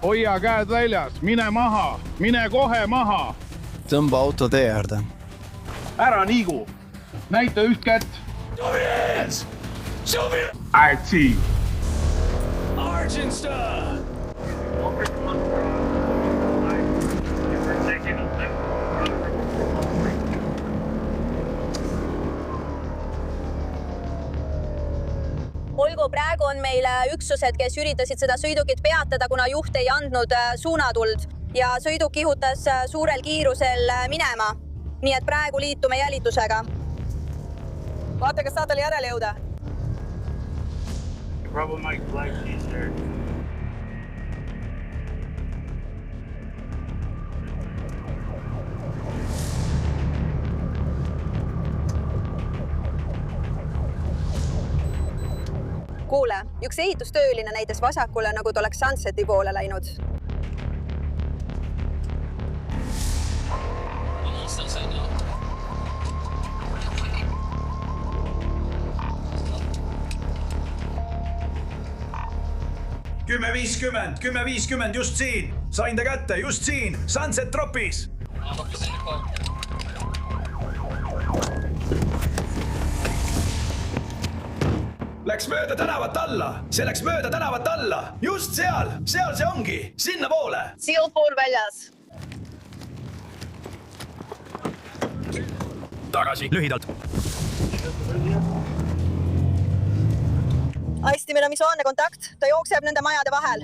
Hoia käed väljas, mine maha, mine kohe maha. Tõmba auto tee äärde. Ära niigu, näita üht kätt. Show me hands! Show me... Ätsi. Argenston! Olgu, praegu on meil üksused, kes üritasid seda sõidukit peatada, kuna juht ei andnud suunatuld ja sõiduk kihutas suurel kiirusel minema. Nii et praegu liitume jälitusega. Vaata, kas saad talle järele jõuda. Kuule, üks ehitustööline näitas vasakule, nagu ta oleks Sunseti poole läinud. Kümme 50 just siin. Sain ta kätte just siin. Sunset Tropis. Läks mööda tänavat alla. See läks mööda tänavat alla. Just seal. Seal see ongi. Sinna poole. Seal pool väljas. Tagasi. Lühidalt. Aistimine on visuaalne kontakt. Ta jookseb nende majade vahel.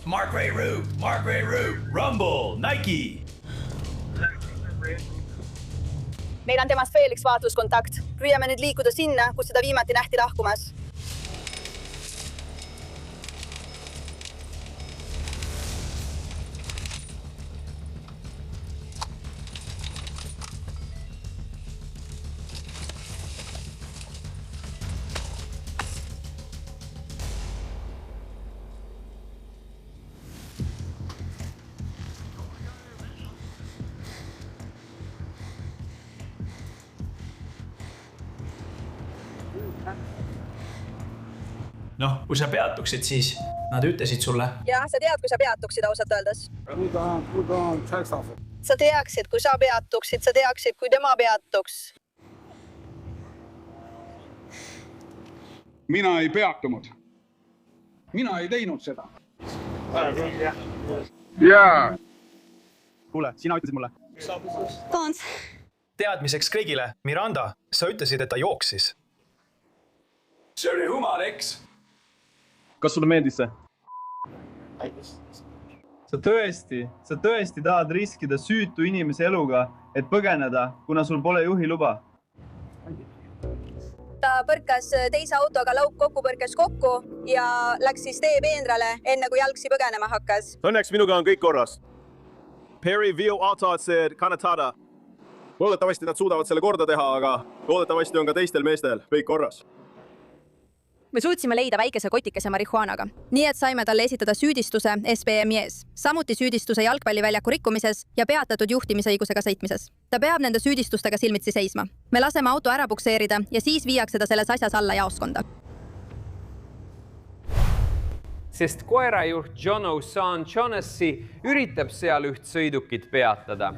Mark Ray Rube. Rumble. Nike. Meil on temast veel üks vaatluskontakt. Püüame nüüd liikuda sinna, kus seda viimati nähti lahkumas. Noh, kui sa peatuksid, siis nad ütlesid sulle. Jah, sa tead, kui sa peatuksid ausalt öeldes. Sa teaksid, kui sa peatuksid, sa teaksid, kui tema peatuks. Mina ei peatunud. Mina ei teinud seda. Jaa. Kuule, sina ütlesid mulle. Tons. Teadmiseks kõigile, Miranda, sa ütlesid, et ta jooksis. See oli humal, eks? Kas sulle meeldis see? Sa tõesti tahad riskida süütu inimese eluga, et põgeneda, kuna sul pole juhi luba. Ta põrkas teise autoga lauk põrkas kokku ja läks siis tee peenrale, enne kui jalgsi põgenema hakkas. Õnneks minuga on kõik korras. Perry Vio autod said kannatada. Loodetavasti nad suudavad selle korda teha, aga loodetavasti on ka teistel meestel kõik korras. Me suutsime leida väikese kotikese marihuanaga, nii et saime talle esitada süüdistuse SBM-i ees, samuti süüdistuse jalgpalliväljaku rikkumises ja peatatud juhtimisõigusega sõitmises. Ta peab nende süüdistustega silmitsi seisma. Me laseme auto ära pukseerida ja siis viiakse ta selles asjas alla jaoskonda. Sest koerajuht John O'Shaughnessy üritab seal üht sõidukit peatada.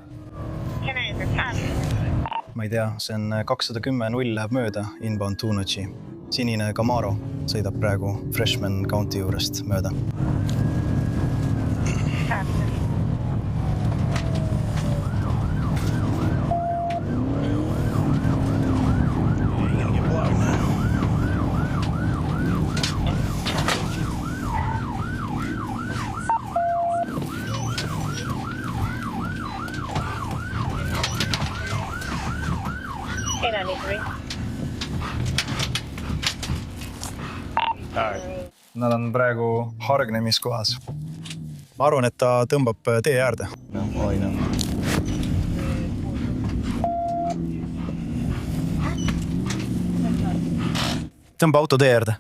Ma ei tea, see on 210-0 läheb mööda inbound Tunochi. Sinine Camaro sõidab praegu Freshman County juurest mööda. Nad on praegu hargnemiskohas. Ma arvan, et ta tõmbab tee äärde. Tõmba auto tee äärde.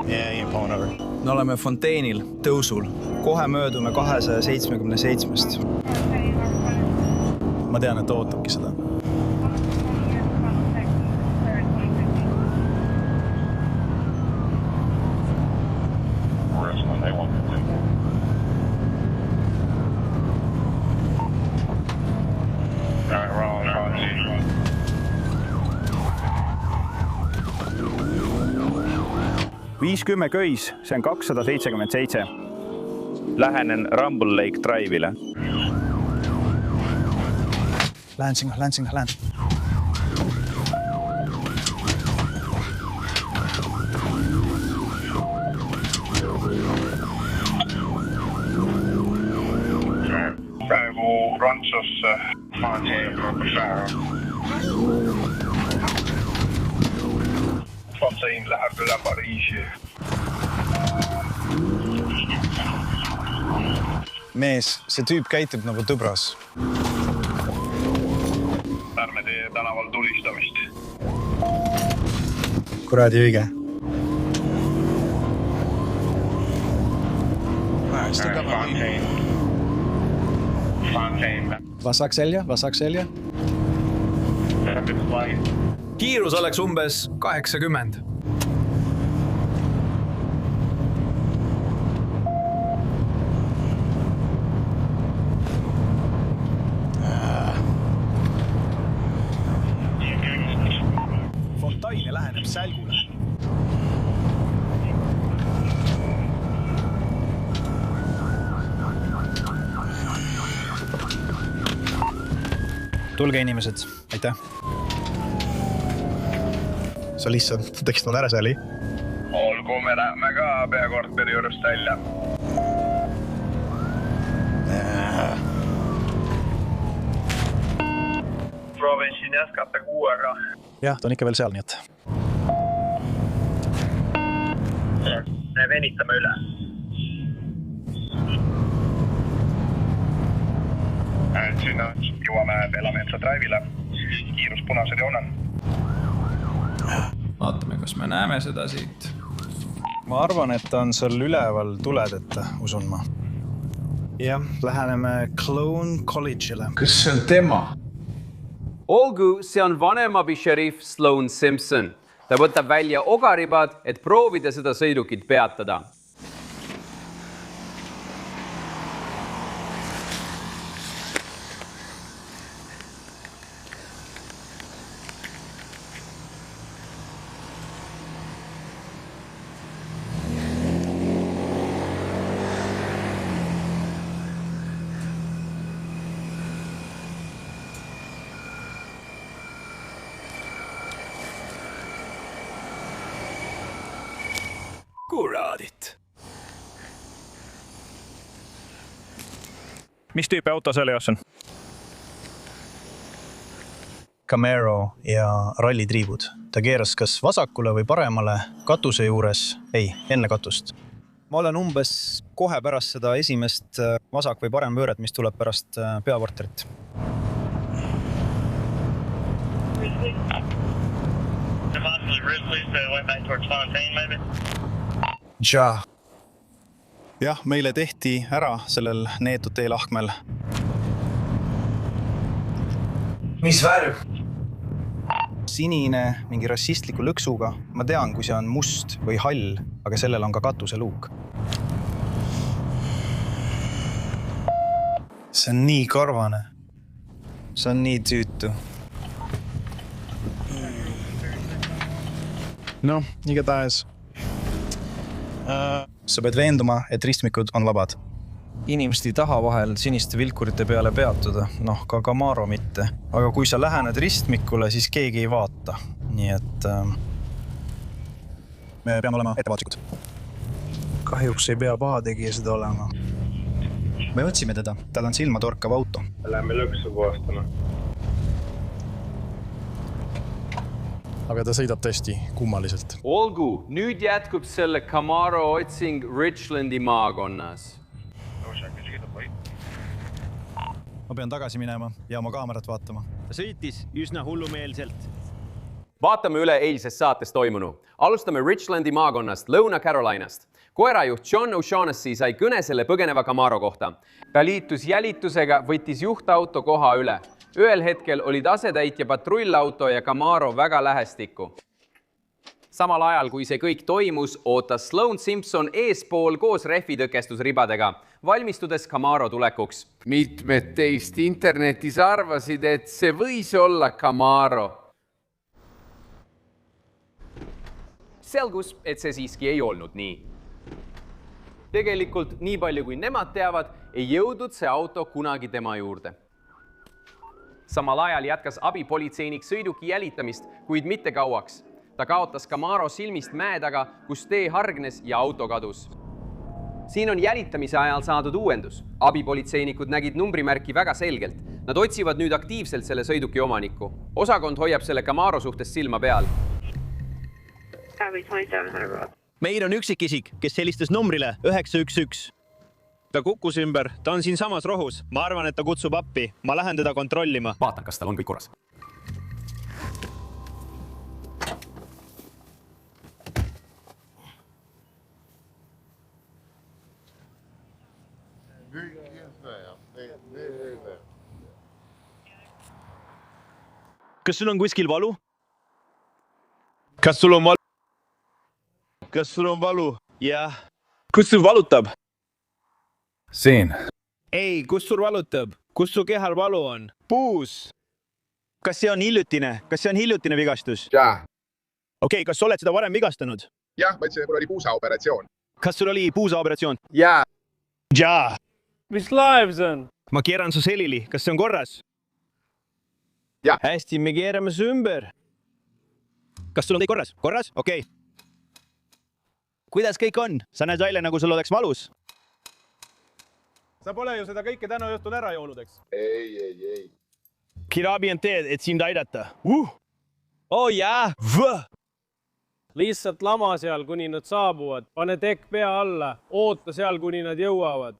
Me oleme Fonteinil, tõusul. Kohe möödume 277-st. ma tean, et ta ootabki seda. Viiskümme köis, see on 277. Lähenen Rumble Lake Drive'ile. Lähen sinna. Praegu Rantsusse. Fontaine läheb üle Pariisi. Mees, see tüüp käitub nagu tõbras. Ärme tee tänaval tulistamist. Kuradi õige. Vasak selja. Kiirus oleks umbes 80. Fontaine läheneb sälgule. Tulge inimesed, aitäh. Sa lihtsalt tegid mulle ära sääli. Olgu, me läheme ka peakorteri juurest välja. Proovin siin jätkata 6-ga. Jah, ta on ikka veel seal, nii et. Me venitame üle. Sinna jõuame Pelametsa Drive'ile. Kiirus punased joonel. Vaatame, kas me näeme seda siit. Ma arvan, et ta on seal üleval tuledeta, usun ma. Jah, läheneme Clone College'ile. Kas see on tema? Olgu, see on vanemabi šerif Sloan Simpson. Ta võtab välja ogaribad, et proovida seda sõidukit peatada. Kuradit. Mis tüüpi auto see oli, Josson? Camaro ja rallitriibud. Ta keeras kas vasakule või paremale katuse juures. Ei, enne katust. Ma olen umbes kohe pärast seda esimest vasak- või parem pööret, mis tuleb pärast peaporterit. Ja. Jah, meile tehti ära sellel neetud teelahkmel. Mis värv? Sinine, mingi rassistliku lõksuga. Ma tean, kui see on must või hall, aga sellel on ka katuseluuk. See on nii karvane. See on nii tüütu. No, igatahes. Sa pead veenduma, et ristmikud on vabad. Inimesed ei taha vahel siniste vilkurite peale peatuda, ka Camaro mitte. Aga kui sa lähened ristmikule, siis keegi ei vaata. Nii et me peame olema ettevaatsikud. Kahjuks ei pea pahategija seda olema. Me otsime teda, tal on silmatorkav auto. Lähme lõksu puhastama. Aga ta sõidab tõesti kummaliselt. Olgu, nüüd jätkub selle Camaro otsing Richlandi maakonnas. Ma pean tagasi minema ja oma kaamerat vaatama. Ta sõitis üsna hullumeelselt. Vaatame üle eilses saates toimunu. Alustame Richlandi maakonnast, Lõuna-Carolinast. Koerajuht John O'Shaughnessy sai kõne selle põgeneva Camaro kohta. Ta liitus jälitusega, võttis juhtauto koha üle. Ühel hetkel olid asetäitja patrullauto ja Camaro väga lähestikku. Samal ajal, kui see kõik toimus, ootas Sloane Simpson eespool koos rehvitõkestusribadega, valmistudes Camaro tulekuks. Mitmed teist internetis arvasid, et see võis olla Camaro. Selgus, et see siiski ei olnud nii. Tegelikult, nii palju kui nemad teavad, ei jõudnud see auto kunagi tema juurde. Samal ajal jätkas abipolitseinik sõiduki jälitamist, kuid mitte kauaks. Ta kaotas Camaro silmist mäe taga, kus tee hargnes ja auto kadus. Siin on jälitamise ajal saadud uuendus. Abipolitseinikud nägid numbrimärki väga selgelt. Nad otsivad nüüd aktiivselt selle sõiduki omanikku. Osakond hoiab selle Camaro suhtes silma peal. Meil on üksikisik, kes helistas numbrile 911. Ta kukkus ümber, ta on siin samas rohus. Ma arvan, et ta kutsub appi. Ma lähen teda kontrollima. Vaatan, kas tal on kõik korras. Kas sul on kuskil valu? Kas sul on valu? Jah. Kus sul valutab? Siin. Ei, kus sul valutab? Kus su kehal valu on? Puus. Kas see on hiljutine vigastus? Jah. Okei, kas oled seda varem vigastanud? Jah, ma ütlesin, et mul oli puusaoperatsioon. Kas sul oli puusaoperatsioon? Jaa. Jaa. Mis laev see on? Ma keeran su selili. Kas see on korras? Jah. Hästi, me keerame su ümber. Kas sul on kõik korras? Korras? Okei. Kuidas kõik on? Sa näed välja, nagu sul oleks valus. Sa pole ju seda kõike täna õhtul ära joonud, eks? Ei. Kiraabi on teed, et sind aidata. Jaa. Lihtsalt lama seal, kuni nad saabuvad. Pane tekk pea alla. Oota seal, kuni nad jõuavad.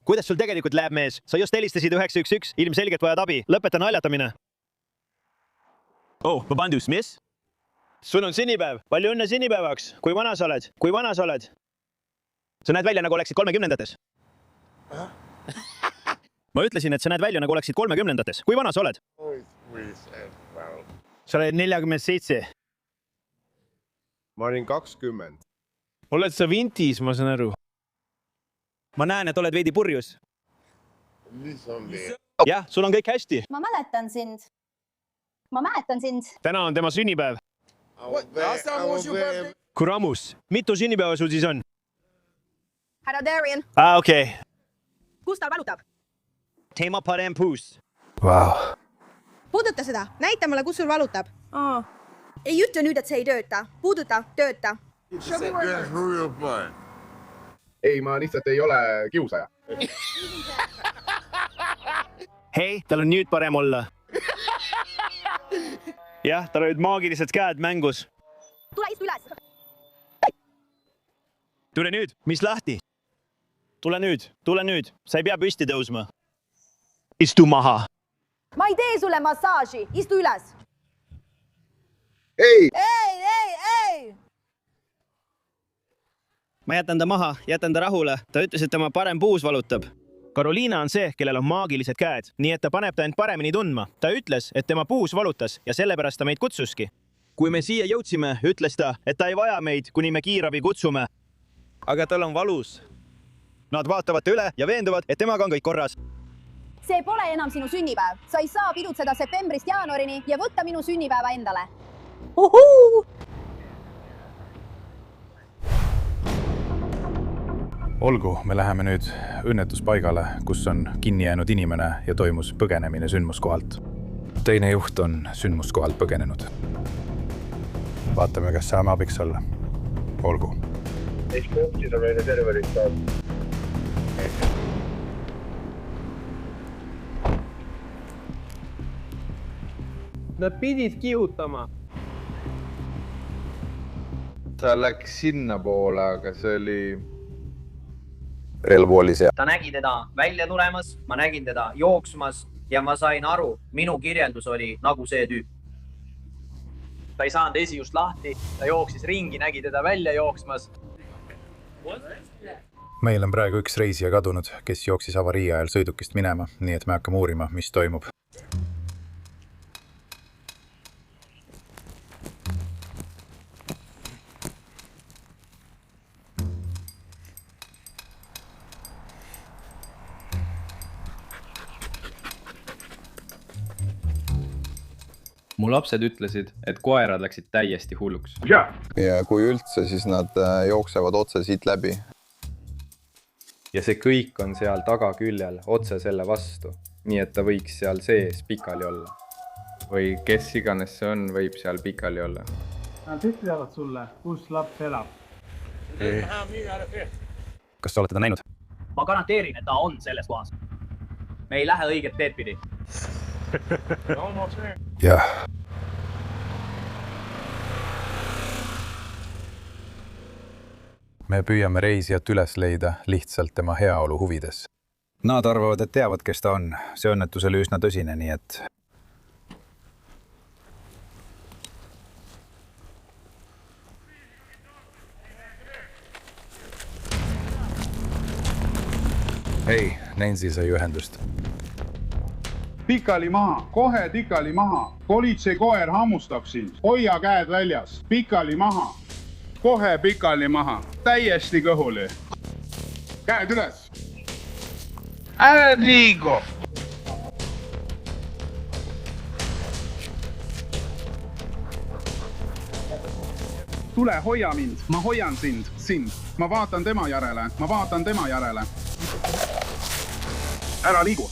Kuidas sul tegelikult läheb, mees? Sa just helistasid 911, ilmselgelt vajad abi. Lõpeta naljatamine. Vabandust, mis? Sul on sünnipäev. Palju õnne sünnipäevaks. Kui vana sa oled? Sa näed välja, nagu oleksid 30-ndates. Ma ütlesin, et sa näed välja, nagu oleksid 30-ndates. Kui vana sa oled? Sa oled 47. Ma olin 20. Oled sa vintis, ma saan aru. Ma näen, et oled veidi purjus. Jah, sul on kõik hästi. Ma mäletan sind. Täna on tema sünnipäev. Kuramus, mitu sünnipäeva sul siis on? Härra Darian, Okei. kus tal valutab? Teema parem puus. Puuduta seda. Näita mulle, kus sul valutab. Ei ütle nüüd, et see ei tööta. Puuduta, tööta. Ei, ma lihtsalt ei ole kiusaja. Hei, tal on nüüd parem olla. Jah, tal olid maagilised käed mängus. Tule istu üles. Tule nüüd, mis lahti? Tule nüüd. Sa ei pea püsti tõusma. Istu maha. Ma ei tee sulle massaaži. Istu üles. Ei! Ma jätan ta maha, jätan ta rahule. Ta ütles, et tema parem puus valutab. Karoliina on see, kellel on maagilised käed, nii et ta paneb ta end paremini tundma. Ta ütles, et tema puus valutas ja sellepärast ta meid kutsuski. Kui me siia jõudsime, ütles ta, et ta ei vaja meid, kuni me kiirabi kutsume. Aga tal on valus. Nad vaatavad ta üle ja veenduvad, et temaga on kõik korras. See pole enam sinu sünnipäev. Sa ei saa pidutseda septembrist jaanuarini ja võtta minu sünnipäeva endale. Olgu, me läheme nüüd õnnetuspaigale, kus on kinni jäänud inimene ja toimus põgenemine sündmuskohalt. Teine juht on sündmuskohalt põgenenud. Vaatame, kas saame abiks olla. Olgu. Nad pidid kihutama. Ta läks sinna poole, aga see oli... Relvu oli seal. Ta nägi teda välja tulemas, ma nägin teda jooksmas ja ma sain aru, minu kirjeldus oli nagu see tüüp. Ta ei saanud esijust lahti, ta jooksis ringi, nägi teda välja jooksmas. meil on praegu üks reisija kadunud, kes jooksis avarii ajal sõidukist minema, nii et me hakkame uurima, mis toimub. Mu lapsed ütlesid, et koerad läksid täiesti hulluks. Ja kui üldse, siis nad jooksevad otse siit läbi. Ja see kõik on seal tagaküljel otse selle vastu, nii et ta võiks seal sees pikali olla. Või kes iganes see on, võib seal pikali olla. Nad ütlevad sulle, kus laps elab. Kas sa oled teda näinud? Ma garanteerin, et ta on selles kohas. Me ei lähe õiget teed pidi. Jah. Me püüame reisijat üles leida lihtsalt tema heaolu huvides. Nad arvavad, et teavad, kes ta on. See õnnetus oli üsna tõsine, nii et... Hei, Nancy sai ühendust. Pikali maha, kohe tikali maha. Politsei koer hammustab sind. Hoia käed väljas. Pikali maha. Kohe pikali maha. Täiesti kõhuli. Käed üles. Ära liigu. Tule, hoia mind. Ma hoian sind. Ma vaatan tema järele. Ära liigu.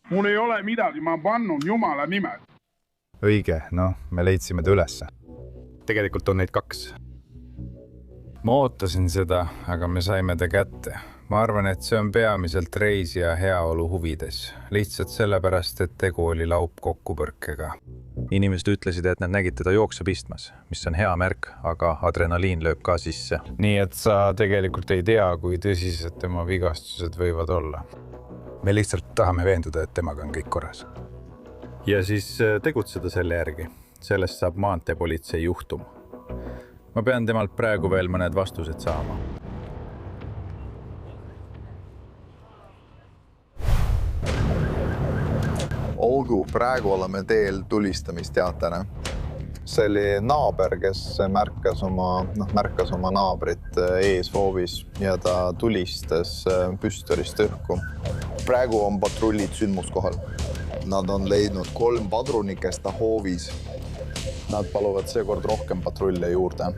Mul ei ole midagi, ma pannun Jumala nimed. Õige, me leidsime ta ülesse. Tegelikult on neid 2. Ma ootasin seda, aga me saime ta kätte. Ma arvan, et see on peamiselt reisija heaolu huvides. Lihtsalt sellepärast, et tegu oli laupkokkupõrkega. Inimesed ütlesid, et nad nägid teda jookse pistmas, mis on hea märk, aga adrenaliin lööb ka sisse. Nii et sa tegelikult ei tea, kui tõsised tema vigastused võivad olla. Me lihtsalt tahame veenduda, et temaga on kõik korras. Ja siis tegutseda selle järgi. Sellest saab maanteepolitsei juhtum. Ma pean temalt praegu veel mõned vastused saama. Olgu, praegu oleme teel tulistamisteatena. See oli naaber, kes märkas oma naabrit eeshoovis ja ta tulistas püstolist õhku. Praegu on patrullid sündmuskohal. Nad on leidnud 3 padrunikesta hoovis. Nad paluvad seekord rohkem patrulle juurde.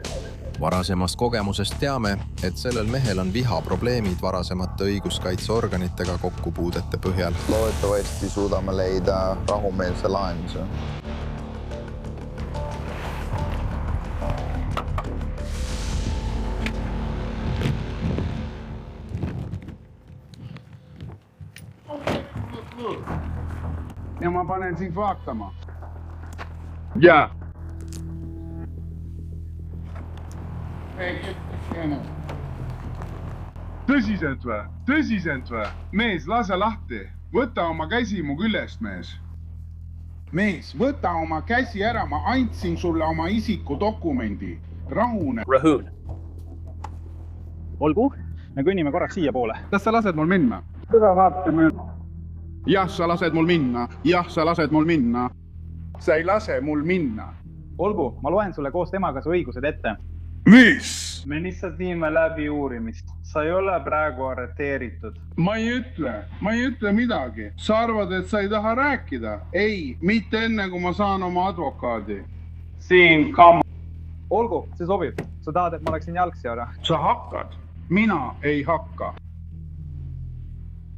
Varasemast kogemusest teame, et sellel mehel on vihaprobleemid varasemate õiguskaitseorganitega kokkupuudete põhjal. Loodetavasti suudame leida rahumeelse lahenduse. Ja ma panen sind vaatama. Ja. Tõsiselt või? Mees, lase lahti. Võta oma käsi mu küljest, mees. Mees, võta oma käsi ära. Ma andsin sulle oma isikudokumendi. Rahune. Rahun. Olgu, me kõnnime korraks siia poole. Kas sa lased mul minna? Seda vaatame. Jah, sa lased mul minna. Sa ei lase mul minna. Olgu, ma loen sulle koos temaga su õigused ette. Mis? Me lihtsalt viime läbi uurimist. Sa ei ole praegu arreteeritud. Ma ei ütle midagi. Sa arvad, et sa ei taha rääkida? Ei, mitte enne, kui ma saan oma advokaadi. Siin, kam. Olgu, see sobib. Sa tahad, et ma oleksin jalgsi ära? Sa hakkad. Mina ei hakka.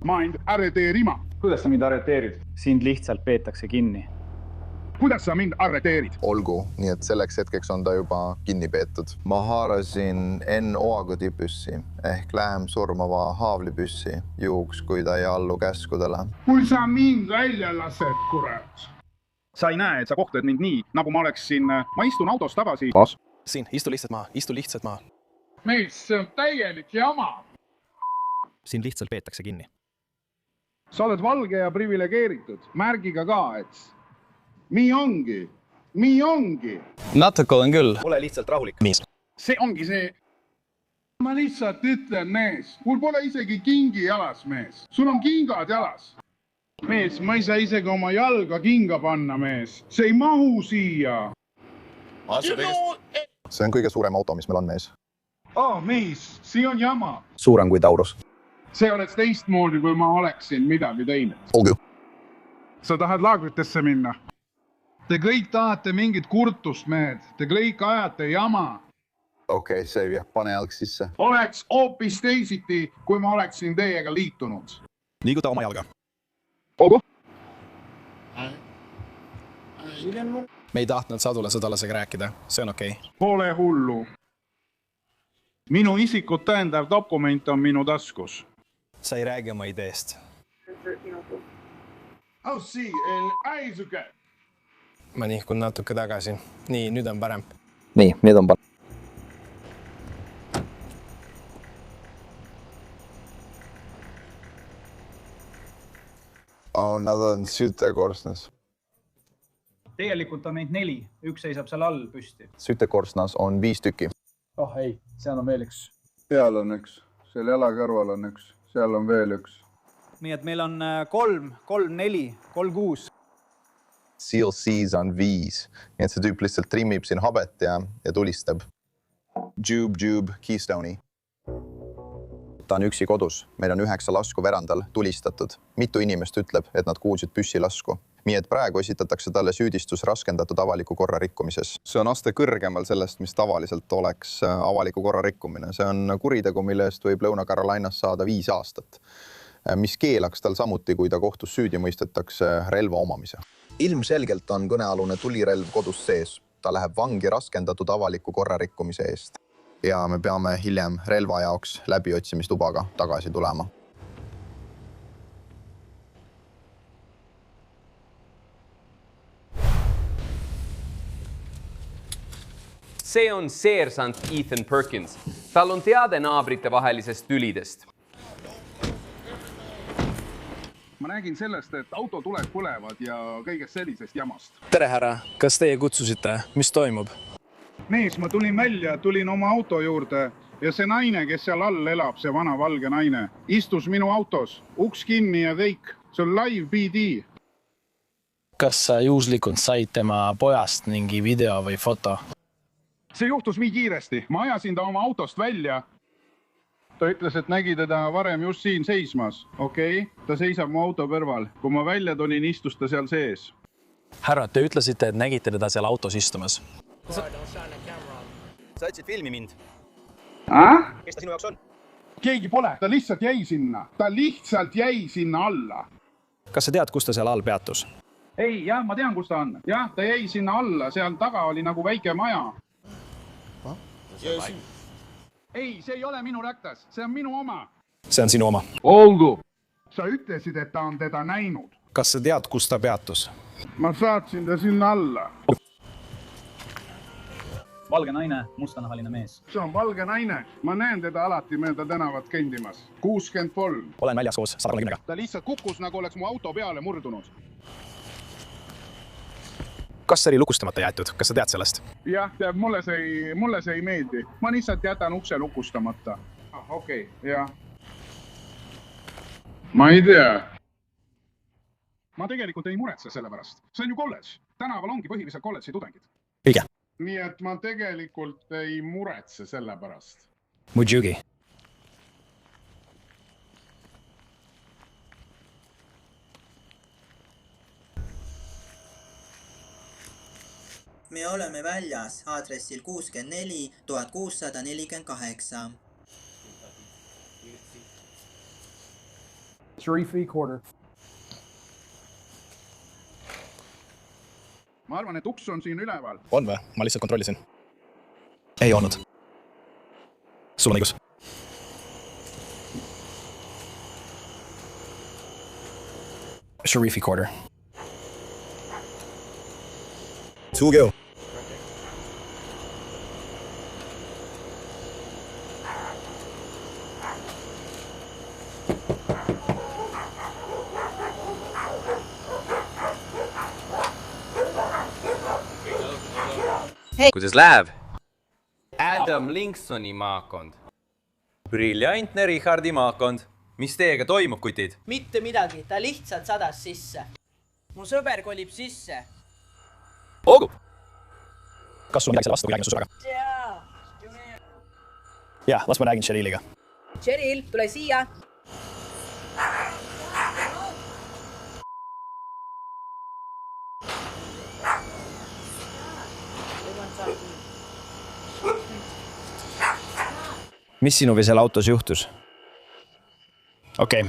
Ma ei arreteerima. Kuidas sa mind arreteerid? Sind lihtsalt peetakse kinni. Kuidas sa mind arreteerid? Olgu, nii et selleks hetkeks on ta juba kinni peetud. Ma haarasin N-oagudipüssi ehk lähem surmava haavlipüssi juhuks, kui ta ei allu käskudele. Kui sa mind välja lased, kurat. Sa ei näe, et sa kohtled mind nii, nagu ma oleksin... Ma istun autos tagasi. Kas? Siin, istu lihtsalt maa. Mees, see on täielik jama. Sind lihtsalt peetakse kinni. Sa oled valge ja privilegeeritud. Märgiga ka, et... Nii ongi. nii ongi. Natuke olen küll. Ole lihtsalt rahulik. Mees. See ongi see. Ma lihtsalt ütlen, mees. Mul pole isegi kingi jalas, mees. Sul on kingad jalas. Mees, ma ei saa isegi oma jalga kinga panna, mees. See ei mahu siia. See on kõige suurem auto, mis meil on, mees. Mees, see on jama. Suurem kui Taurus. See oleks teistmoodi, kui ma oleksin midagi teinud. Olgu. Sa tahad laagritesse minna? Te kõik tahate mingit kurtust, mehed. Te kõik ajate jama. Okei, Seivia, pane jalg sisse. Oleks hoopis teisiti, kui ma oleksin teiega liitunud. Liiguta oma jalga. Olgu. Me ei tahtnud Sadule sõdalasega rääkida. See on okei. Pole hullu. Minu isikut tõendav dokument on minu taskus. Sa ei räägi oma ideest. Äisuke. Ma nihkun natuke tagasi. Nii, nüüd on parem. Nii, nüüd on parem. Nad on Sütekorsnas. Tegelikult on neid 4. Üks seisab seal all püsti. Sütekorsnas on 5 tükki. Ei, seal on veel üks. Seal on üks. Seal jalakõrval on üks. Seal on veel üks. Nii et meil on 3, 4, 3, 6. CLCs on 5. Nii et see tüüp lihtsalt trimmib siin habet ja tulistab. Jube, Keystone'i. Ta on üksi kodus. Meil on 9 lasku verandal tulistatud. Mitu inimest ütleb, et nad kuulsid püssilasku. Nii et praegu esitatakse talle süüdistus raskendatud avaliku korra rikkumises. See on aste kõrgemal sellest, mis tavaliselt oleks avaliku korra rikkumine. See on kuritegu, mille eest võib Lõuna-Carolinas saada 5 aastat. Mis keelaks tal samuti, kui ta kohtus süüdi mõistetakse relva omamise. Ilmselgelt on kõnealune tulirelv kodus sees. Ta läheb vangi raskendatud avaliku korra rikkumise eest. Ja me peame hiljem relva jaoks läbiotsimistubaga tagasi tulema. See on seersant Ethan Perkins. Tal on teade naabrite vahelisest tülidest. Ma nägin sellest, et autotuled põlevad ja kõigest sellisest jamast. Tere, härra. Kas teie kutsusite? Mis toimub? Mees, ma tulin välja, tulin oma auto juurde ja see naine, kes seal all elab, see vana valge naine, istus minu autos, uks kinni ja kõik. See on live BD. Kas sa juhuslikult said tema pojast mingi video või foto? See juhtus nii kiiresti. Ma ajasin ta oma autost välja. Ta ütles, et nägi teda varem just siin seismas. Okei, ta seisab mu auto kõrval. Kui ma välja tulin, istus ta seal sees. Härra, te ütlesite, et nägite teda seal autos istumas. Sa ütlesid filmi mind. Kes ta sinu jaoks on? Keegi pole. Ta lihtsalt jäi sinna. Ta lihtsalt jäi sinna alla. Kas sa tead, kus ta seal all peatus? Ei, jah, ma tean, kus ta on. Jah, ta jäi sinna alla. Seal taga oli nagu väike maja. Ei, see ei ole minu räktas. See on minu oma. See on sinu oma. Olgu. Sa ütlesid, et ta on teda näinud. Kas sa tead, kus ta peatus? Ma saatsin ta sinna alla. Valge naine, mustanahaline mees. See on valge naine. Ma näen teda alati mööda tänavat kõndimas. 63. Olen väljas koos 110-ga. Ta lihtsalt kukkus, nagu oleks mu auto peale murdunud. Kas see oli lukustamata jäetud? Kas sa tead sellest? Jah, tead, mulle see ei meeldi. Ma lihtsalt jätan ukse lukustamata. Okei, jah. Ma ei tea. Ma tegelikult ei muretse selle pärast. See on ju kolledž. Tänaval ongi põhiliselt kolledži tudengid. Õige. Nii et ma tegelikult ei muretse selle pärast. Muidugi. Me oleme väljas aadressil 64 1648. Sharifi quarter. Ma arvan, et uks on siin üleval. On või? Ma lihtsalt kontrollisin. Ei olnud. Sul on õigus. Sharifi quarter. Suugio. kuidas läheb? Adam Linksoni maakond. Briljantne Richardi maakond. Mis teiega toimub, kutid? Mitte midagi, ta lihtsalt sadas sisse. Mu sõber kolib sisse. Olgu! Kas sul midagi selle vastu, kui räägime su sõbraga? Jah, las ma räägin Sheriliga. Sheril, tule siia. Mis sinu või seal autos juhtus? Okei.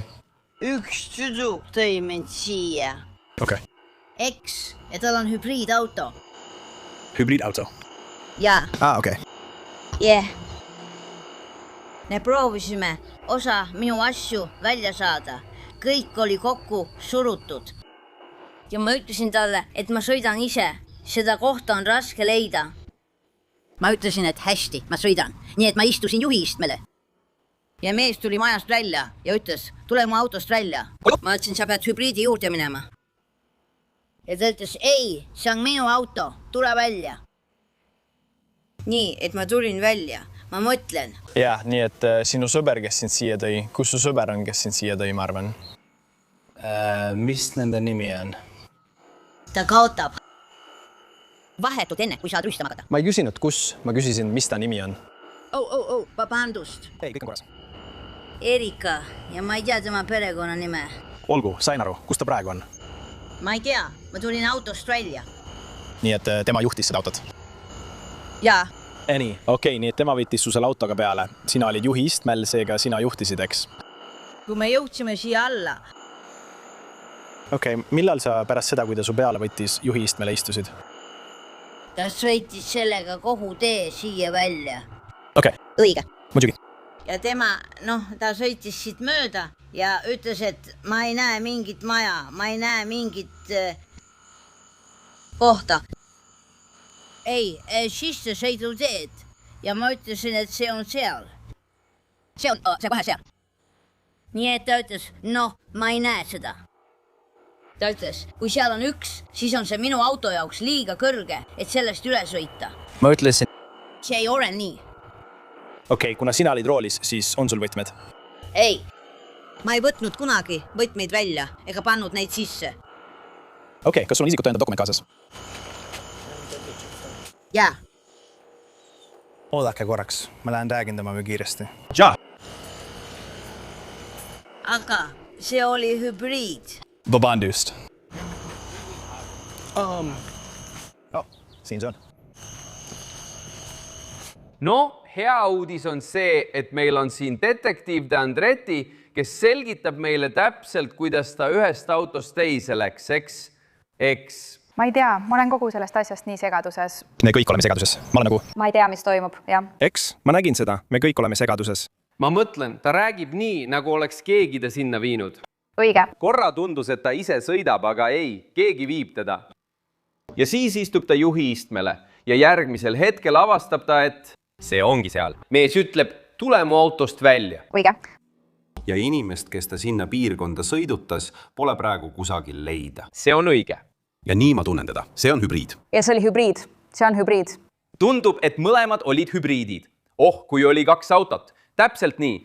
Üks tüdruk tõi mind siia. Okei. Eks, ja tal on hübriidauto. Hübriidauto? Jaa. Okei. Yeah. Me proovisime osa minu asju välja saada. Kõik oli kokku surutud. Ja ma ütlesin talle, et ma sõidan ise. Seda kohta on raske leida. Ma ütlesin, et hästi, ma sõidan. Nii et ma istusin juhi istmele. Ja mees tuli majast välja ja ütles, tule mu autost välja. Ma ütlesin, sa pead hübriidi juurde minema. Ja ta ütles, ei, see on minu auto, tule välja. Nii, et ma tulin välja. Ma mõtlen. Jah, nii et sinu sõber, kes sind siia tõi. Kus su sõber on, kes sind siia tõi, ma arvan? Mis nende nimi on? Ta kaotab. Vahetult enne, kui saad rüstama hakata. Ma ei küsinud, kus. Ma küsisin, mis ta nimi on. Vabandust. Ei, kõik on korras. Erika ja ma ei tea tema perekonna nime. Olgu, sain aru. Kus ta praegu on? Ma ei tea, ma tulin autost välja. Nii et tema juhtis seda autot? Jaa. Nii, okei, nii et tema võttis su selle autoga peale. Sina olid juhi istmel, seega sina juhtisid, eks? Kui me jõudsime siia alla. Okei, millal sa pärast seda, kui ta su peale võttis, juhi istmele istusid? Ta sõitis sellega kogu tee siia välja. Okei. Õige. Muidugi. Ja tema, ta sõitis siit mööda ja ütles, et ma ei näe mingit maja, ma ei näe mingit kohta. Ei, sisse sõiduteed ja ma ütlesin, et see on seal. See on kohe seal. Nii et ta ütles, ma ei näe seda. Ta ütles, kui seal on üks, siis on see minu auto jaoks liiga kõrge, et sellest üle sõita. Ma ütlesin... See ei ole nii. Okei, kuna sina olid roolis, siis on sul võtmed? Ei, ma ei võtnud kunagi võtmeid välja ega pannud neid sisse. Okei, kas sul on isikut tõendav dokument kaasas? Jaa. Oodake korraks, ma lähen räägin temaga kiiresti. Jaa. Aga see oli hübriid. Vabandust. Siin see on. No, hea uudis on see, et meil on siin detektiiv De Andretti, kes selgitab meile täpselt, kuidas ta ühest autost teise läks, eks? Ma ei tea, ma olen kogu sellest asjast nii segaduses. Me kõik oleme segaduses. Ma olen nagu... Ma ei tea, mis toimub, jah. Eks, ma nägin seda. Me kõik oleme segaduses. Ma mõtlen, ta räägib nii, nagu oleks keegi ta sinna viinud. Õige. Korra tundus, et ta ise sõidab, aga ei, keegi viib teda. Ja siis istub ta juhi istmele ja järgmisel hetkel avastab ta, et see ongi seal. Mees ütleb, tule mu autost välja. Õige. Ja inimest, kes ta sinna piirkonda sõidutas, pole praegu kusagil leida. See on õige. Ja nii ma tunnen teda. See on hübriid. Ja see oli hübriid. See on hübriid. Tundub, et mõlemad olid hübriidid. Kui oli 2 autot. Täpselt nii.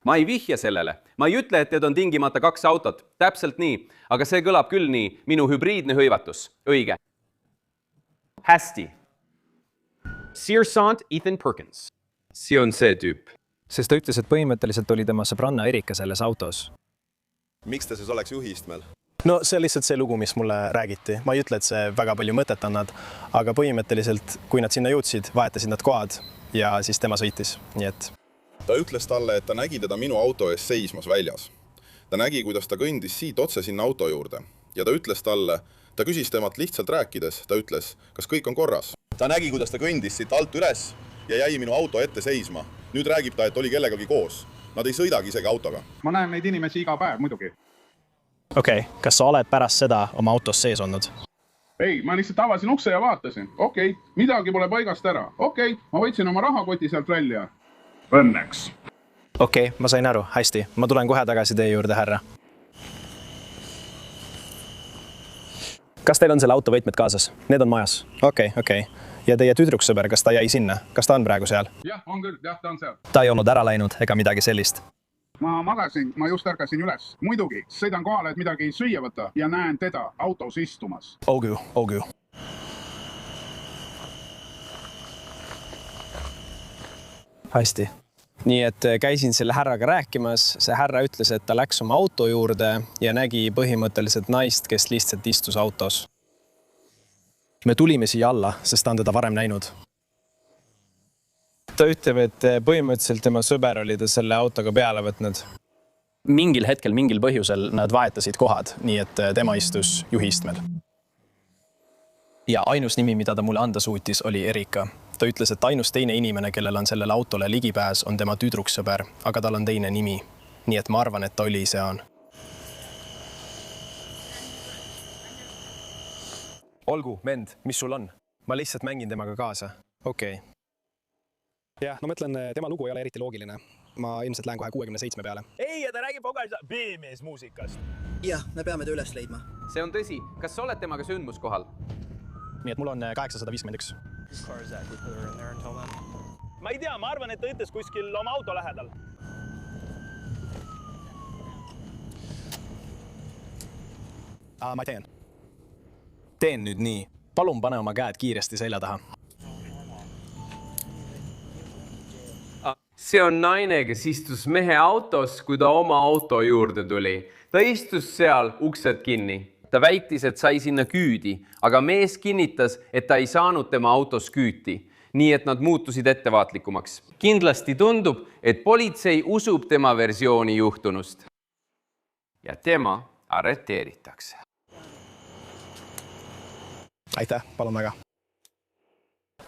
Ma ei vihja sellele. Ma ei ütle, et need on tingimata 2 autot. Täpselt nii. Aga see kõlab küll nii. Minu hübriidne hõivatus. Õige. Hästi. Searsant Ethan Perkins. See on see tüüp. Sest ta ütles, et põhimõtteliselt oli tema sõbranna Erika selles autos. Miks ta siis oleks juhi istmel? No see on lihtsalt see lugu, mis mulle räägiti. Ma ei ütle, et see väga palju mõtet annad, aga põhimõtteliselt, kui nad sinna jõudsid, vahetasid nad kohad ja siis tema sõitis. Nii et... Ta ütles talle, et ta nägi teda minu auto ees seismas väljas. Ta nägi, kuidas ta kõndis siit otse sinna auto juurde. Ja ta ütles talle, ta küsis temalt lihtsalt rääkides, ta ütles, kas kõik on korras. Ta nägi, kuidas ta kõndis siit alt üles ja jäi minu auto ette seisma. Nüüd räägib ta, et oli kellegagi koos. Nad ei sõidagi isegi autoga. Ma näen neid inimesi iga päev, muidugi. Okei, kas sa oled pärast seda oma autos sees olnud? Ei, ma lihtsalt avasin ukse ja vaatasin. Okei, midagi pole paigast ära. Okei, ma võtsin oma rahakoti sealt välja. Õnneks. Okei, ma sain aru. Hästi. Ma tulen kohe tagasi teie juurde, härra. Kas teil on selle auto võtmed kaasas? Need on majas. Okei. ja teie tüdruksõber, kas ta jäi sinna? Kas ta on praegu seal? jah, on küll, jah, ta on seal. Ta ei olnud ära läinud ega midagi sellist. Ma magasin, ma just ärkasin üles. Muidugi, sõidan kohale, et midagi süüa võtta ja näen teda autos istumas. Olgu. Hästi. Nii et käisin selle härraga rääkimas. See härra ütles, et ta läks oma auto juurde ja nägi põhimõtteliselt naist, kes lihtsalt istus autos. Me tulime siia alla, sest ta on teda varem näinud. Ta ütleb, et põhimõtteliselt tema sõber oli ta selle autoga peale võtnud. Mingil hetkel, mingil põhjusel nad vaetasid kohad, nii et tema istus juhiistmel. Ja ainus nimi, mida ta mulle anda suutis, oli Erika. Ta ütles, et ainus teine inimene, kellel on sellele autole ligipääs, on tema tüdruksõber, aga tal on teine nimi. Nii et ma arvan, et ta oli see on. Olgu, vend, mis sul on? Ma lihtsalt mängin temaga kaasa. Okei. Jah, no mõtlen, tema lugu ei ole eriti loogiline. Ma ilmselt lähen kohe 67 peale. Ei, ja ta räägib kogu B-mees muusikast. Jah, me peame ta üles leidma. See on tõsi. Kas sa oled temaga sündmuskohal? Nii et mul on 851. Ma ei tea, ma arvan, et ta ütles kuskil oma auto lähedal. Ma teen. Teen nüüd nii. Palun pane oma käed kiiresti selja taha. See on naine, kes istus mehe autos, kui ta oma auto juurde tuli. Ta istus seal uksed kinni. Ta väitis, et sai sinna küüdi, aga mees kinnitas, et ta ei saanud tema autos küüti. Nii et nad muutusid ettevaatlikumaks. Kindlasti tundub, et politsei usub tema versiooni juhtunust. Ja tema arreteeritakse. Aitäh, palun väga.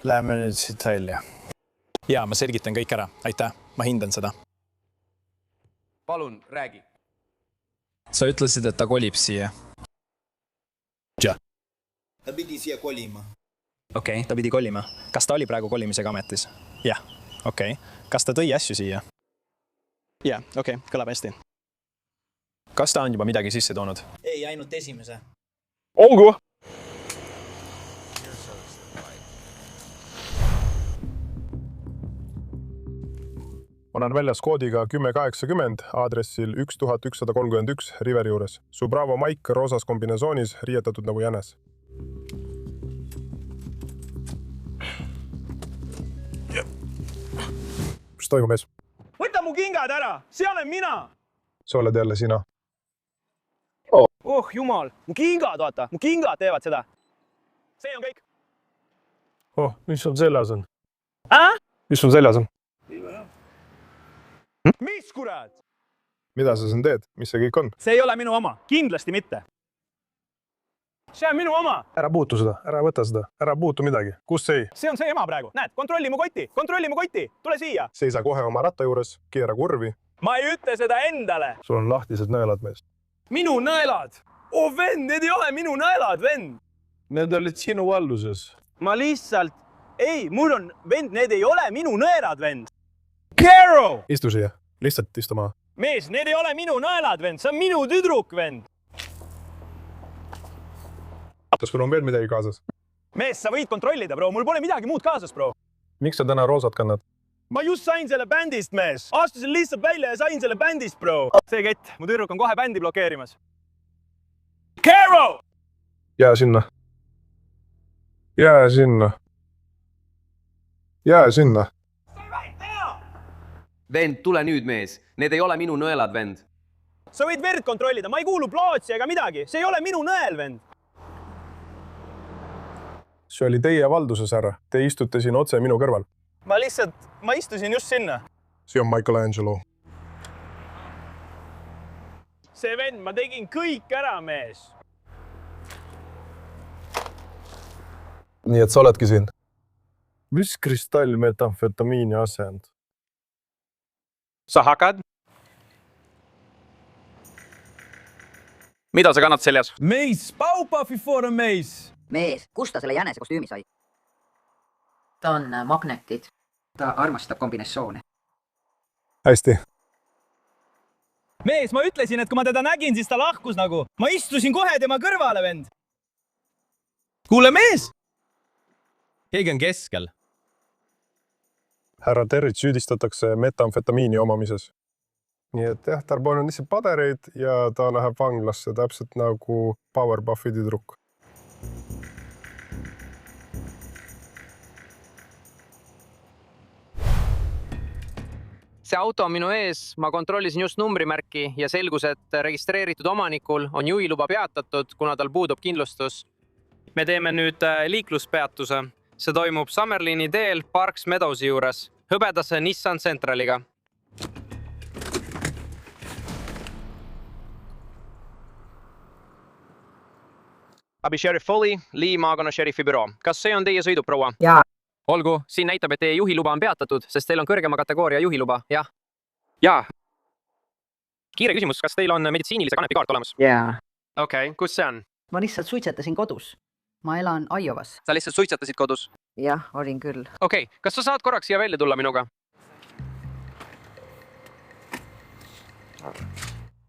Lähme nüüd siit välja. Jaa, ma selgitan kõik ära. Aitäh, ma hindan seda. Palun, räägi. Sa ütlesid, et ta kolib siia. Ja. Ta pidi siia kolima. Okei, ta pidi kolima. Kas ta oli praegu kolimisega ametis? Jah, okei. Kas ta tõi asju siia? Jah, okei, kõlab hästi. Kas ta on juba midagi sisse toonud? Ei, ainult esimese. Olgu! Olen väljas koodiga 1080 aadressil 1131 Riveri juures. Su Bravo Mike roosas kombinasoonis riietatud nagu jänes. Mis toimub, mees? Võta mu kingad ära! See olen mina! Sa oled jälle sina. Oh, jumal! Mu kingad, vaata! Mu kingad teevad seda! See on kõik! Oh, mis sul seljas on? Mis sul seljas on? Mis kurat? Mida sa siin teed? Mis see kõik on? See ei ole minu oma. Kindlasti mitte. See on minu oma. Ära puutu seda. Ära võta seda. Ära puutu midagi. Kus see? See on see ema praegu. Näed, kontrolli mu kotti. Kontrolli mu kotti. Tule siia. Seisa kohe oma ratta juures. Keera kurvi. Ma ei ütle seda endale. Sul on lahtised nõelad, mees. Minu nõelad? Oh, vend, need ei ole minu nõelad, vend. Need olid sinu valluses. Ma lihtsalt... Ei, mul on... Vend, need ei ole minu nõelad, vend. Caro! Istu siia. Lihtsalt istu maha. Mees, need ei ole minu nõelad, vend. See on minu tüdruk, vend. Kas sul on veel midagi kaasas? Mees, sa võid kontrollida, bro. Mul pole midagi muud kaasas, bro. Miks sa täna roosat kannad? Ma just sain selle bändist, mees. Astusin lihtsalt välja ja sain selle bändist, bro. See kett. Mu tüdruk on kohe bändi blokeerimas. Caro! Jää sinna. Jää sinna. Jää sinna. Vend, tule nüüd, mees. Need ei ole minu nõelad, vend. Sa võid verd kontrollida. Ma ei kuulu plootsi ega midagi. See ei ole minu nõel, vend. See oli teie valduses, härra. Te istute siin otse minu kõrval. Ma istusin just sinna. See on Michelangelo. See vend, ma tegin kõik ära, mees. Nii et sa oledki siin. Mis kristallmetamfetamiini asend? Sa hakad? Mida sa kannad seljas? Mees, Paupafi for a mees! Mees, kust ta selle jänese kostüümi sai? Ta on magnetid. Ta armastab kombinatsioone. Hästi. Mees, ma ütlesin, et kui ma teda nägin, siis ta lahkus nagu. Ma istusin kohe tema kõrvale, vend. Kuule, mees! keegi on keskel. härra Territ süüdistatakse metamfetamiini omamises. Nii et jah, tal polnud lihtsalt padereid ja ta läheb vanglasse täpselt nagu Powerpuffi tüdruk. See auto on minu ees, ma kontrollisin just numbrimärki ja selgus, et registreeritud omanikul on juhiluba peatatud, kuna tal puudub kindlustus. Me teeme nüüd liikluspeatuse. See toimub Summerlini teel Parks Meadowsi juures, hõbedase Nissan Centraliga. Abi Sheriff Foley, Lee maakonna šerifi büroo. Kas see on teie sõiduk, proua? Jaa. Olgu, siin näitab, et teie juhiluba on peatatud, sest teil on kõrgema kategooria juhiluba, jah? Jaa. Kiire küsimus, kas teil on meditsiinilise kanepikaart olemas? Jaa. Okei, kus see on? Ma lihtsalt suitsetasin kodus. Ma elan Iovas. Sa lihtsalt suitsetasid kodus? Jah, olin küll. Okei, kas sa saad korraks siia välja tulla minuga?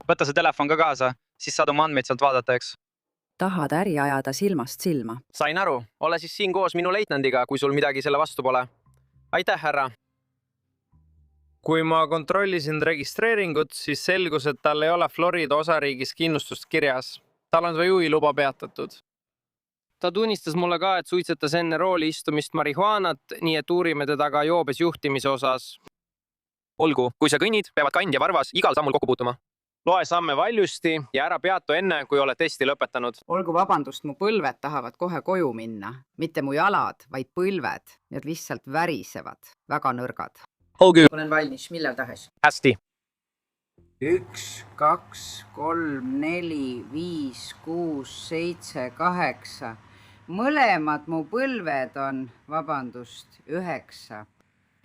Võta see telefon ka kaasa, siis saad oma andmeid sealt vaadata, eks? Tahad äri ajada silmast silma? Sain aru. Ole siis siin koos minu leitnandiga, kui sul midagi selle vastu pole. Aitäh, härra. Kui ma kontrollisin registreeringut, siis selgus, et tal ei ole Florida osariigis kindlustust kirjas. Tal on see juhiluba peatatud. Ta tunnistas mulle ka, et suitsetas enne rooli istumist marihuanat, nii et uurime teda ka joobes juhtimise osas. Olgu, kui sa kõnnid, peavad kand ja varvas igal sammul kokku puutuma. Loe samme valjusti ja ära peatu enne, kui oled testi lõpetanud. Olgu vabandust, mu põlved tahavad kohe koju minna. Mitte mu jalad, vaid põlved. Need lihtsalt värisevad. Väga nõrgad. Olgu. Olen valmis, millal tahes. Hästi. 1, 2, 3, 4, 5, 6, 7, 8. Mõlemad mu põlved on, vabandust, 9.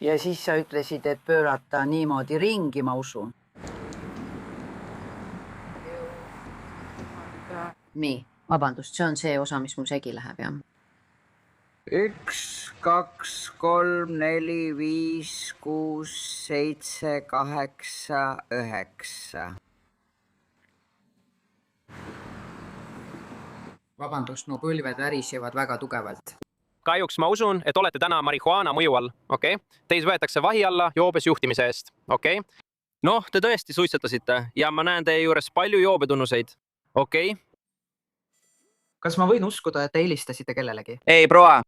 Ja siis sa ütlesid, et pöörata niimoodi ringi, ma usun. Nii, vabandust, see on see osa, mis mul segi läheb, jah? 1, 2, 3, 4, 5, 6, 7, 8, 9. Vabandust, mu põlved värisevad väga tugevalt. Kahjuks ma usun, et olete täna marihuana mõju all, okei? Teis võetakse vahi alla joobes juhtimise eest, okei? Noh, te tõesti suitsetasite ja ma näen teie juures palju joobetunnuseid, okei? Kas ma võin uskuda, et te helistasite kellelegi? Ei, proua!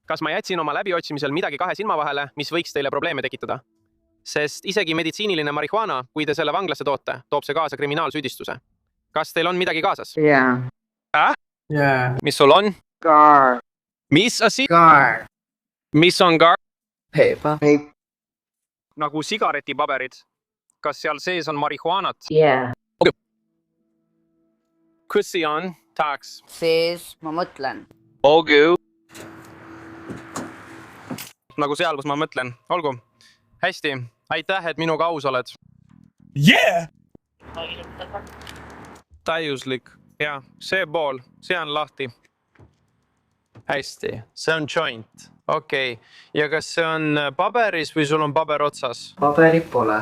Kas ma jätsin oma läbiotsimisel midagi kahe silma vahele, mis võiks teile probleeme tekitada? Sest isegi meditsiiniline marihuana, kui te selle vanglasse toote, toob see kaasa kriminaalsüüdistuse. Kas teil on midagi kaasas? Jaa. Jaa. Mis sul on? Gaar. Mis asi? Gaar. Mis on gaar? Heipa. Nagu sigaretipaberid. Kas seal sees on marihuanat? Jaa. Kus see on? Tahaks. Sees, ma mõtlen. Olgu. Nagu seal, kus ma mõtlen. Olgu. Hästi. Aitäh, et minuga aus oled. Yeah! Täiuslik. Ja, see pool. See on lahti. Hästi. See on joint. Okei. Ja kas see on paberis või sul on paber otsas? Paberit pole.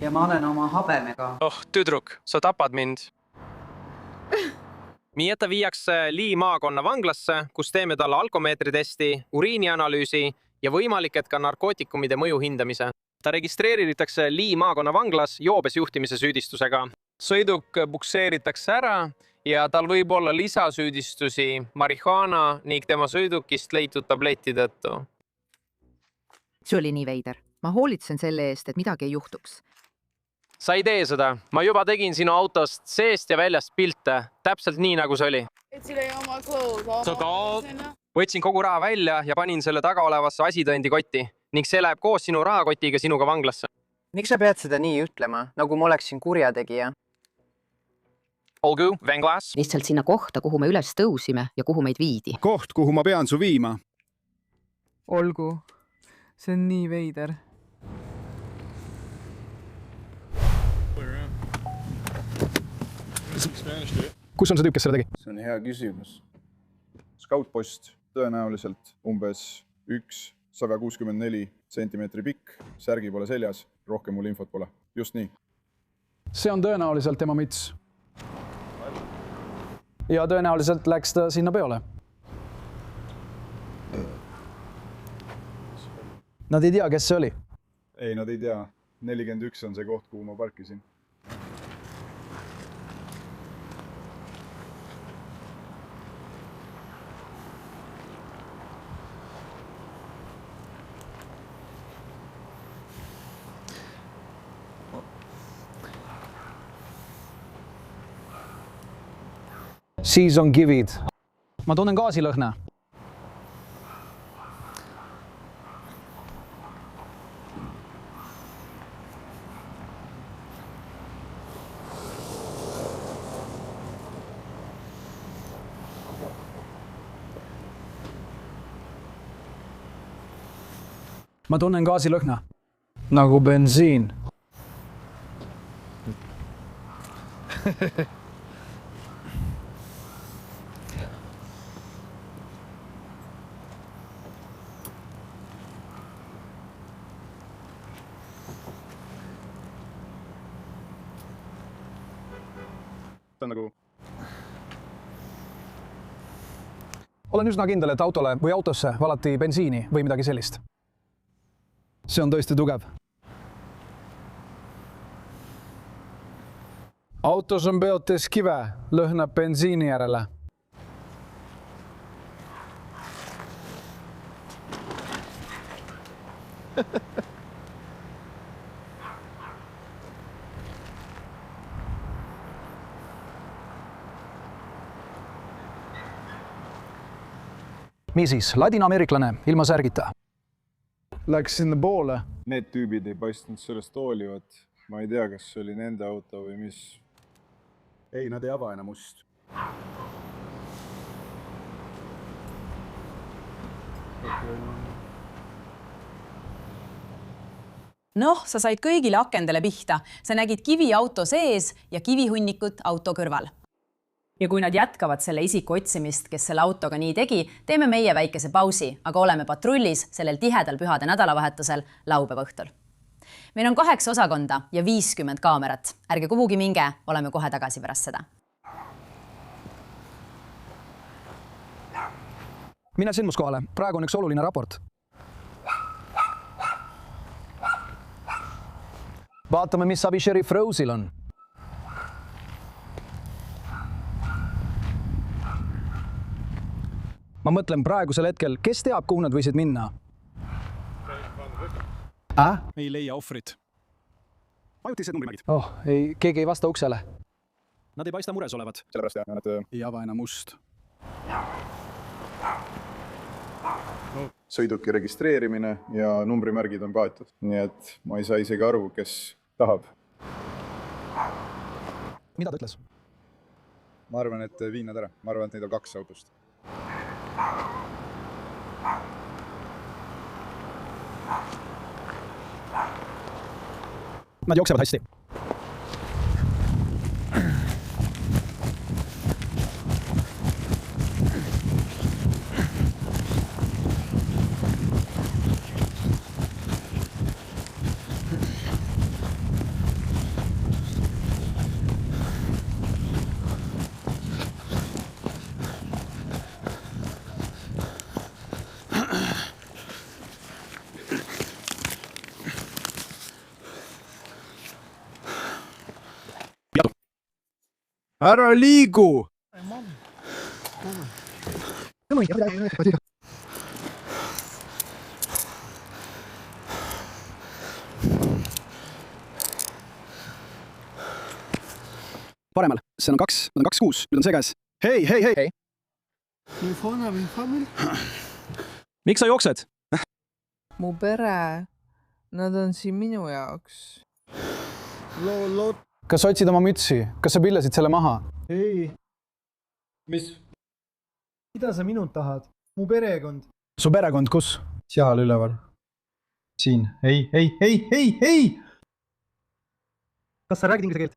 Ja ma olen oma habemega. Oh, tüdruk, sa tapad mind. Nii et ta viiakse Lee maakonna vanglasse, kus teeme talle alkomeetritesti, uriinianalüüsi ja võimalik, et ka narkootikumide mõju hindamise. Ta registreeritakse Lee maakonna vanglas joobes juhtimise süüdistusega. Sõiduk bukseeritakse ära ja tal võib olla lisasüüdistusi marihuana ning tema sõidukist leitud tableti tõttu. See oli nii veider. Ma hoolitsen selle eest, et midagi ei juhtuks. Sa ei tee seda. Ma juba tegin sinu autost seest ja väljast pilte. Täpselt nii, nagu see oli. Võtsin kogu raha välja ja panin selle taga olevasse asitõendi kotti ning see läheb koos sinu rahakotiga sinuga vanglasse. Miks sa pead seda nii ütlema, nagu ma oleksin kurjategija? Olgu, venglas. Lihtsalt sinna kohta, kuhu me üles tõusime ja kuhu meid viidi. Koht, kuhu ma pean su viima. Olgu. See on nii veider. Kus on see tüüp, kes selle tegi? See on hea küsimus. Scoutpost tõenäoliselt umbes 164 sentimeetri pikk, särgi pole seljas, rohkem mul infot pole. Just nii. see on tõenäoliselt tema müts. Ja tõenäoliselt läks ta sinna peole. Nad ei tea, kes see oli? Ei, nad ei tea. 41 on see koht, kuhu ma parkisin. Siis on kivid. Ma tunnen gaasilõhna. Ma tunnen gaasilõhna. Nagu bensiin. See on nagu... Olen üsna kindel, et autole või autosse valati bensiini või midagi sellist. See on tõesti tugev. Autos on peotes kive, lõhnab bensiini järele. Niisiis, ladinaameeriklane ilma särgita. Läks sinna poole. Need tüübid ei paistnud sellest hoolivat. Ma ei tea, kas see oli nende auto või mis. Ei, nad ei ava enam ust. Noh, sa said kõigile akendele pihta. Sa nägid kivi auto sees ja kivihunnikut auto kõrval. Ja kui nad jätkavad selle isiku otsimist, kes selle autoga nii tegi, teeme meie väikese pausi, aga oleme patrullis sellel tihedal pühade nädalavahetusel laupäeva õhtul. Meil on 8 osakonda ja 50 kaamerat. Ärge kuhugi minge, oleme kohe tagasi pärast seda. Mine sündmuskohale. Praegu on üks oluline raport. Vaatame, mis abi Sheriff Rose'il on. Ma mõtlen praegusel hetkel, kes teab, kuhu nad võisid minna? Ei leia ohvrit. Ajutised numbrimärgid. Ei, keegi ei vasta uksele. Nad ei paista mures olevat. Sellepärast jah, nad... Ei ava enam ust. Sõiduki registreerimine ja numbrimärgid on kaetud. Nii et ma ei saa isegi aru, kes tahab. Mida ta ütles? Ma arvan, et viin nad ära. Ma arvan, et neid on 2 autost. Nad jooksevad hästi. Ära liigu! Paremal, see on 2, nüüd on 2-6, nüüd on see käes. Hei! Miks sa jooksed? Mu pere, nad on siin minu jaoks. Kas otsid oma mütsi? Kas sa pillasid selle maha? Ei. Mis? Mida sa minult tahad? Mu perekond. Su perekond kus? Seal üleval. Siin. Ei! Kas sa räägid inglise keelt?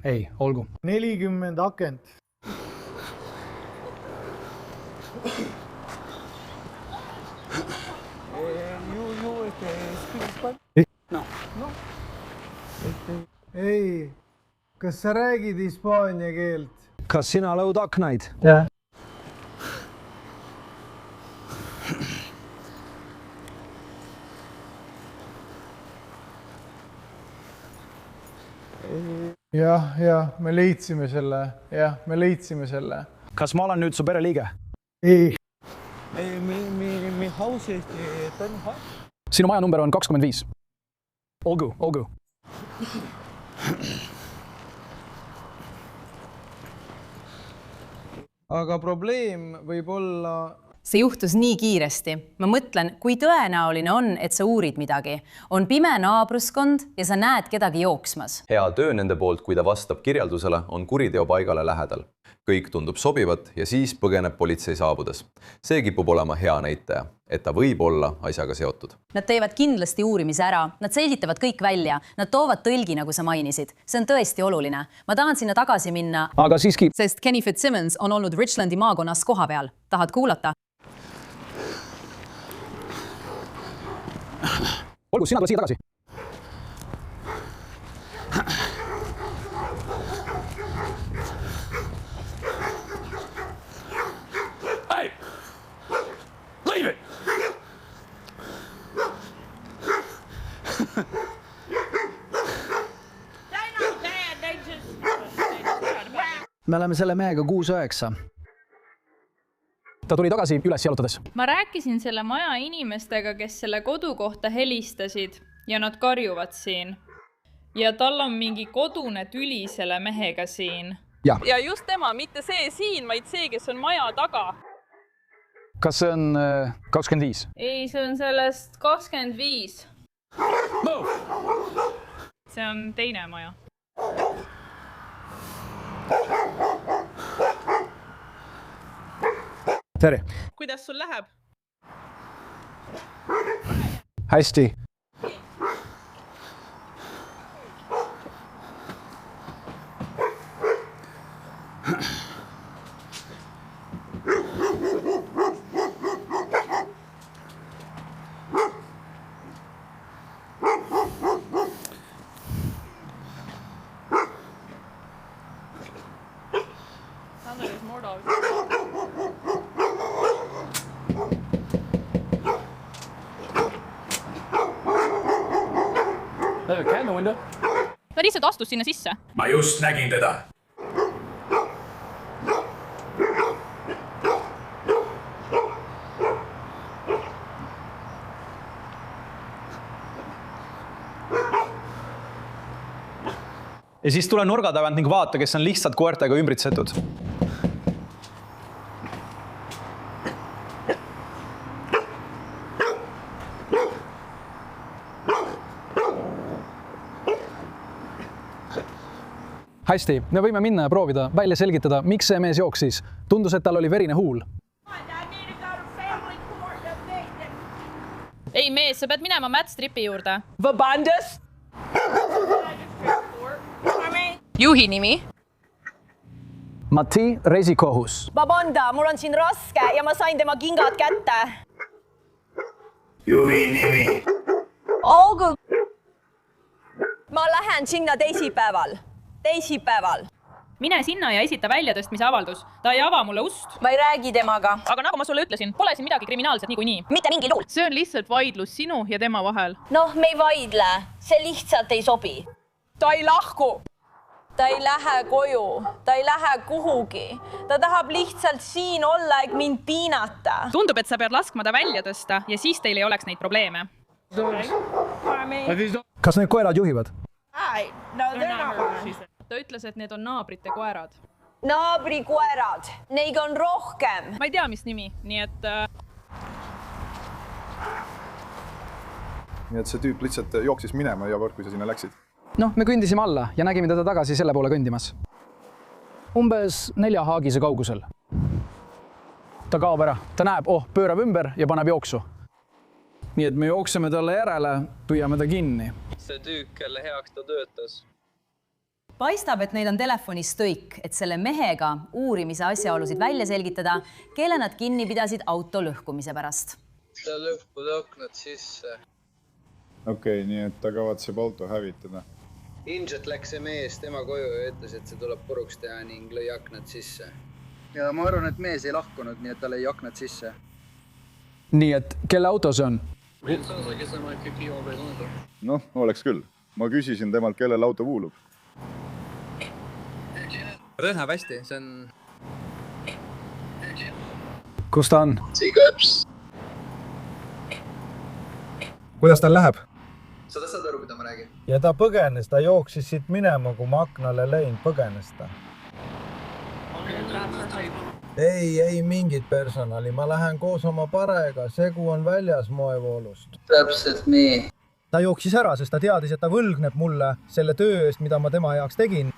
Ei, olgu. 40 akent. No. Ei, kas sa räägid hispaania keelt? Kas sina lõud aknaid? Jah. Jah, me leidsime selle. Kas ma olen nüüd su pereliige? Ei. Sinu maja number on 25. Olgu. Aga probleem võib olla... See juhtus nii kiiresti. Ma mõtlen, kui tõenäoline on, et sa uurid midagi. On pime naabruskond ja sa näed kedagi jooksmas. Hea töö nende poolt, kui ta vastab kirjeldusele, on kuriteo paigale lähedal. Kõik tundub sobivat ja siis põgeneb politsei saabudes. See kipub olema hea näitaja, et ta võib olla asjaga seotud. Nad teevad kindlasti uurimise ära. Nad selgitavad kõik välja. Nad toovad tõlgi, nagu sa mainisid. See on tõesti oluline. Ma tahan sinna tagasi minna. Aga siiski... Sest Kenny Fitzsimmons on olnud Richlandi maakonnas koha peal. Tahad kuulata? Olgu, sina tule siia tagasi. Hey! Leave it! Me oleme selle mehega 6-9. Ta tuli tagasi üles jalutades. Ma rääkisin selle maja inimestega, kes selle kodu kohta helistasid ja nad karjuvad siin. Ja tal on mingi kodune tüli selle mehega siin. Ja just tema, mitte see siin, vaid see, kes on maja taga. Kas see on 25? Ei, see on sellest 25. See on teine maja. Tere. Kuidas sul läheb? Hästi. Ta lihtsalt astus sinna sisse. Ma just nägin teda. Ja siis tule nurga tagant ning vaata, kes on lihtsalt koertega ümbritsetud. Hästi, me võime minna ja proovida välja selgitada, miks see mees jooksis. Tundus, et tal oli verine huul. Ei mees, sa pead minema Matt Stripi juurde. Vabandas? Juhi nimi? Mati Reisikohus. Vabanda, mul on siin raske ja ma sain tema kingad kätte. Juhi nimi? Olgu. Ma lähen sinna teisipäeval. Mine sinna ja esita väljatõstmise avaldus. Ta ei ava mulle ust. Ma ei räägi temaga. Aga nagu ma sulle ütlesin, pole siin midagi kriminaalset niikuinii. Mitte mingil juhul. See on lihtsalt vaidlus sinu ja tema vahel. Noh, me ei vaidle. See lihtsalt ei sobi. Ta ei lahku. Ta ei lähe koju. Ta ei lähe kuhugi. Ta tahab lihtsalt siin olla, et mind piinata. Tundub, et sa pead laskma ta välja tõsta ja siis teil ei oleks neid probleeme. Kas need koerad juhivad? Ta ütles, et need on naabrite koerad. Naabri koerad. Neid on rohkem. Ma ei tea, mis nimi, nii et... Nii et see tüüp lihtsalt jooksis minema ja võrk, kui sa sinna läksid. Noh, me kõndisime alla ja nägime teda tagasi selle poole kõndimas. Umbes 4 haagise kaugusel. Ta kaob ära. Ta näeb, pöörab ümber ja paneb jooksu. Nii et me jookseme talle järele, püüame ta kinni. See tüüp, kelle heaks ta töötas. Paistab, et neil on telefonis tõik, et selle mehega uurimise asjaolusid välja selgitada, kelle nad kinni pidasid auto lõhkumise pärast. Ta lõhkud aknad sisse. Okei, nii et ta kavatseb auto hävitada. Ilmselt läks see mees tema koju ja ütles, et see tuleb puruks teha ning lõi aknad sisse. Ja ma arvan, et mees ei lahkunud, nii et ta lõi aknad sisse. nii et kelle auto see on? Noh, oleks küll. Ma küsisin temalt, kellel auto kuulub. Läheb hästi, see on... Kus ta on? Sigaps. Kuidas tal läheb? Sa saad aru, mida ma räägin? Ja ta põgenes, ta jooksis siit minema, kui ma aknale lõin, põgenes ta. Ei mingit personali, ma lähen koos oma parega, segu on väljas moevoolust. Täpselt nii. Ta jooksis ära, sest ta teadis, et ta võlgneb mulle selle töö eest, mida ma tema jaoks tegin.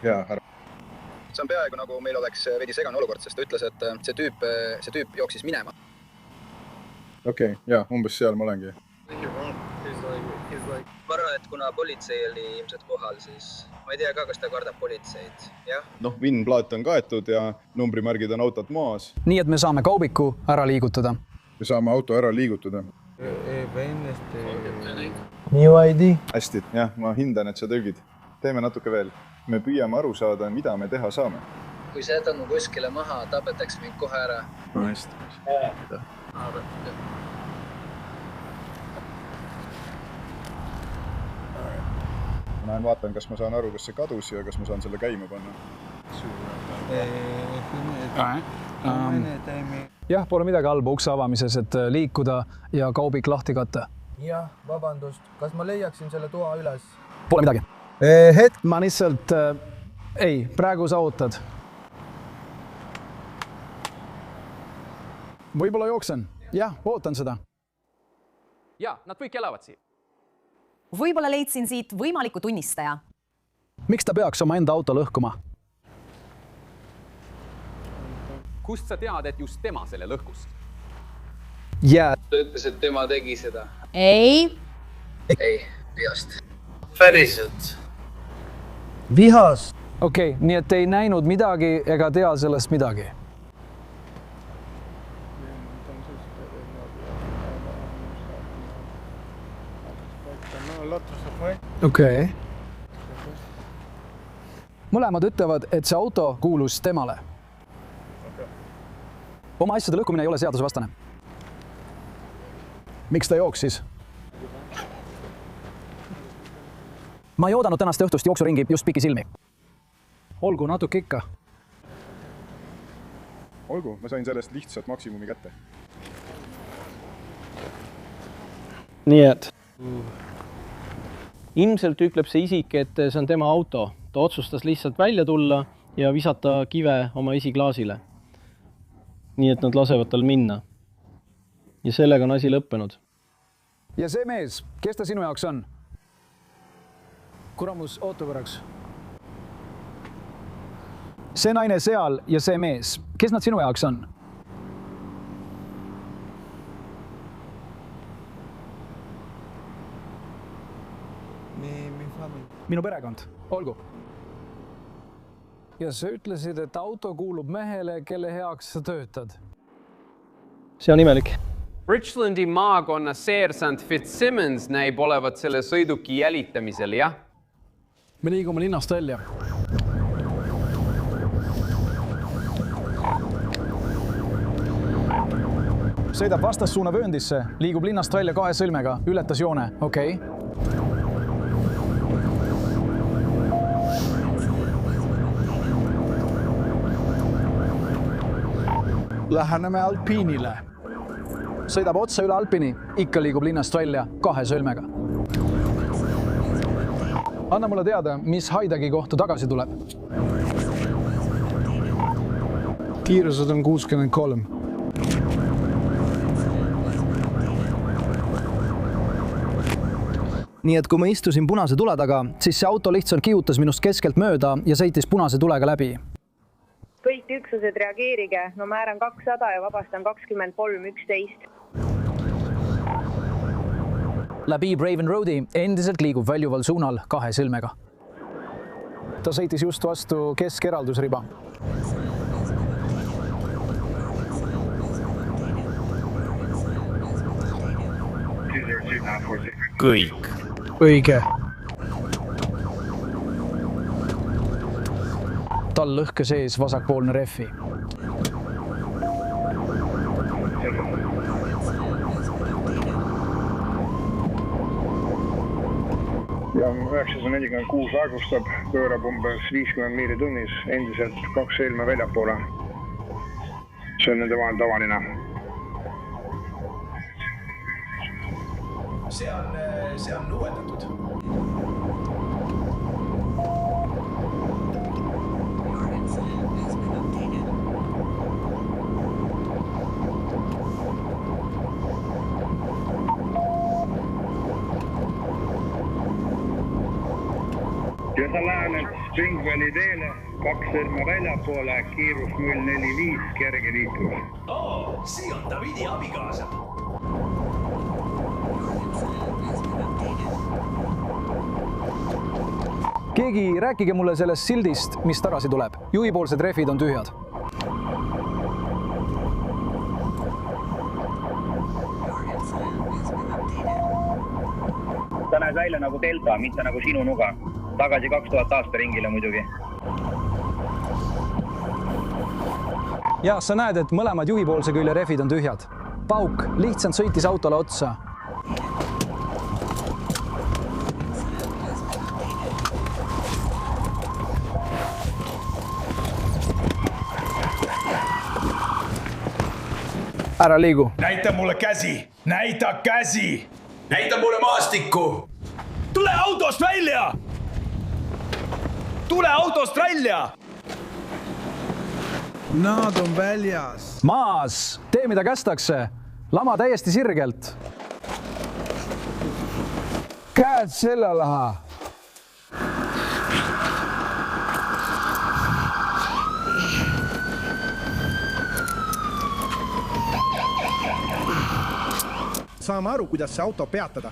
Jaa, härra. See on peaaegu nagu meil oleks veidi segane olukord, sest ta ütles, et see tüüp jooksis minema. Okei, jaa, umbes seal ma olengi. Ma arvan, et kuna politsei oli ilmselt kohal, siis ma ei tea ka, kas ta kardab politseid, jah? Noh, VIN-plaat on kaetud ja numbrimärgid on autot maas. nii et me saame kaubiku ära liigutada. Me saame auto ära liigutada. New ID. Hästi, jah, ma hindan, et sa tõlgid. Teeme natuke veel. Me püüame aru saada, mida me teha saame. Kui sa jätad mu kuskile maha, tapetakse mind kohe ära. No hästi. Ma vaatan, kas ma saan aru, kas see kadus ja kas ma saan selle käima panna. jah, pole midagi halba ukse avamises, et liikuda ja kaubik lahti katta. Jah, vabandust, kas ma leiaksin selle toa üles? Pole midagi. Ma lihtsalt... Ei, praegu sa ootad. Võib-olla jooksen. Jah, ootan seda. Ja, nad kõik elavad siin. Võib-olla leidsin siit võimaliku tunnistaja. Miks ta peaks oma enda auto lõhkuma? Kust sa tead, et just tema selle lõhkus? Jää. Ta ütles, et tema tegi seda. Ei, vihast. Päriselt. Vihas. Okei, nii et ei näinud midagi ega tea sellest midagi. Okei. Mõlemad ütlevad, et see auto kuulus temale. Oma asjade lõhkumine ei ole seadusevastane. Miks ta jooksis? Ma ei oodanud tänast õhtust jooksuringi just piki silmi. Olgu, natuke ikka. Olgu, ma sain sellest lihtsalt maksimumi kätte. Nii et ilmselt ütleb see isik, et see on tema auto. Ta otsustas lihtsalt välja tulla ja visata kive oma esiklaasile. Nii et nad lasevad tal minna. Ja sellega on asi lõppenud. Ja see mees, kes ta sinu jaoks on? Kuramus, oota korraks. See naine seal ja see mees, kes nad sinu jaoks on? Minu perekond, olgu. Ja sa ütlesid, et auto kuulub mehele, kelle heaks sa töötad. See on imelik. Richlandi maakonna seersant Fitzsimmons näib olevat selle sõiduki jälitamisel, jah? Me liigume linnast välja. Sõidab vastassuuna vööndisse, liigub linnast välja 2 sõlmega, ületas joone, okei. Läheneme Alpiinile. Sõidab otse üle Alpini, ikka liigub linnast välja 2 sõlmega. Anna mulle teada, mis Haidagi kohta tagasi tuleb. Kiirused on 63. Nii et kui ma istusin punase tule taga, siis see auto lihtsalt kihutas minust keskelt mööda ja sõitis punase tulega läbi. Kõik üksused reageerige, ma määran 200 ja vabastan 23.11. Läbi Braven Roadi endiselt liigub väljuval suunal 2 sõlmega. Ta sõitis just vastu keskeraldusriba. kõik. õige. tal lõhke sees vasakpoolne refi. ja 946 aeglustab, pöörab umbes 50 miili tunnis, endiselt 2 ilme väljapoole. See on nende vahel tavaline. See on uuendatud. Ja sa lähened Springvali teele, 2 ilma väljapoole, kiirus 045, kerge liiklus. See on Davidi abikaasa. Keegi rääkige mulle sellest sildist, mis tagasi tuleb. Juhipoolsed rehvid on tühjad. Ta näeb välja nagu delta, mitte nagu sinu nuga. Tagasi 2000 aasta ringile muidugi. Ja sa näed, et mõlemad juhipoolse külje rehvid on tühjad. Pauk lihtsalt sõitis autole otsa. Ära liigu. Näita mulle käsi! Näita käsi! Näita mulle maastikku! Tule autost välja! Tule autost välja! Nad on väljas. Maas! Tee, mida kästakse. Lama täiesti sirgelt. Käed selja taha. Saame aru, kuidas see auto peatada.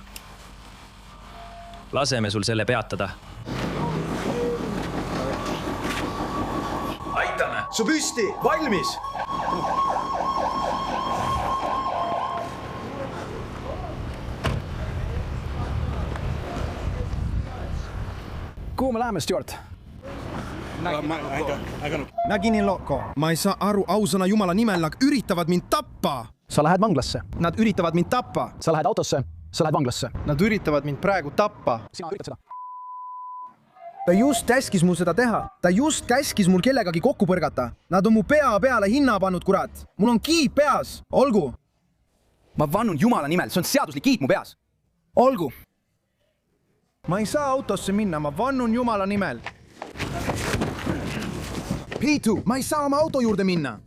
Laseme sul selle peatada. Aitame! Su püsti! Valmis! Kuhu me läheme, Stuart? Nägin in loko. Ma ei saa aru, ausõna jumala nimel, nad üritavad mind tappa. Sa lähed vanglasse. Nad üritavad mind tappa. Sa lähed autosse, sa lähed vanglasse. Nad üritavad mind praegu tappa. Sina üritad seda. Ta just käskis mul seda teha. Ta just käskis mul kellegagi kokku põrgata. Nad on mu pea peale hinna pannud, kurat. Mul on kiip peas. Olgu. Ma vannun jumala nimel, see on seaduslik kiip mu peas. Olgu. Ma ei saa autosse minna, ma vannun jumala nimel. Piitu, ma ei saa oma auto juurde minna.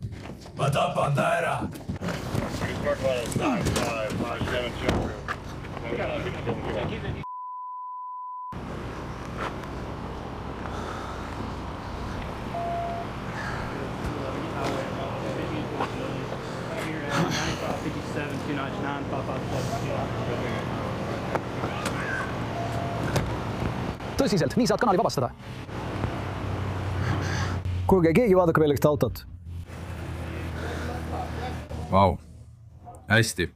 Ma tapan ta ära. Tõsiselt, nii saad kanali vabastada. Kuulge, keegi vaadake veel üht autot. Vau, hästi.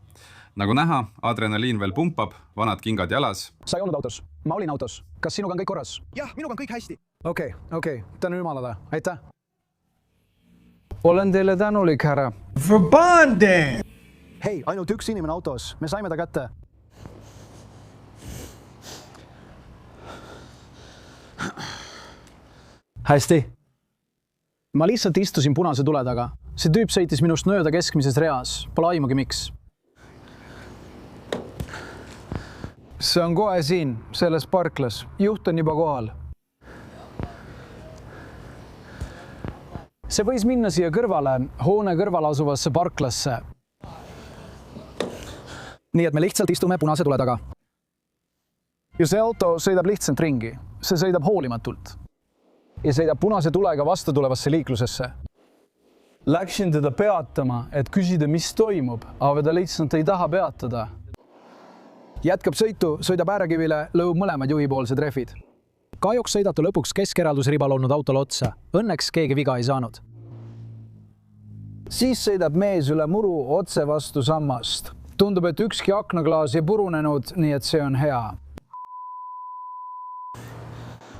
Nagu näha, adrenaliin veel pumpab, vanad kingad jalas. Sa ei olnud autos. Ma olin autos. Kas sinuga on kõik korras? Jah, minuga on kõik hästi. Okei. Tänu jumalale. Aitäh. Olen teile tänulik, härra. Verbande! Hei, ainult üks inimene autos. Me saime ta kätte. Hästi. Ma lihtsalt istusin punase tule taga. See tüüp sõitis minust mööda keskmises reas. Pole aimugi miks. See on kohe siin, selles parklas. Juht on juba kohal. See võis minna siia kõrvale, hoone kõrval asuvasse parklasse. Nii et me lihtsalt istume punase tule taga. Ja see auto sõidab lihtsalt ringi. See sõidab hoolimatult. Ja sõidab punase tulega vastu tulevasse liiklusesse. Läksin teda peatama, et küsida, mis toimub, aga ta lihtsalt ei taha peatada. Jätkab sõitu, sõidab äärekivile, lõub mõlemad juhipoolsed rehvid. Kahjuks sõidatu lõpuks keskeraldusribal olnud autole otsa. Õnneks keegi viga ei saanud. Siis sõidab mees üle muru otse vastu sammast. Tundub, et ükski aknaklaas ei purunenud, nii et see on hea.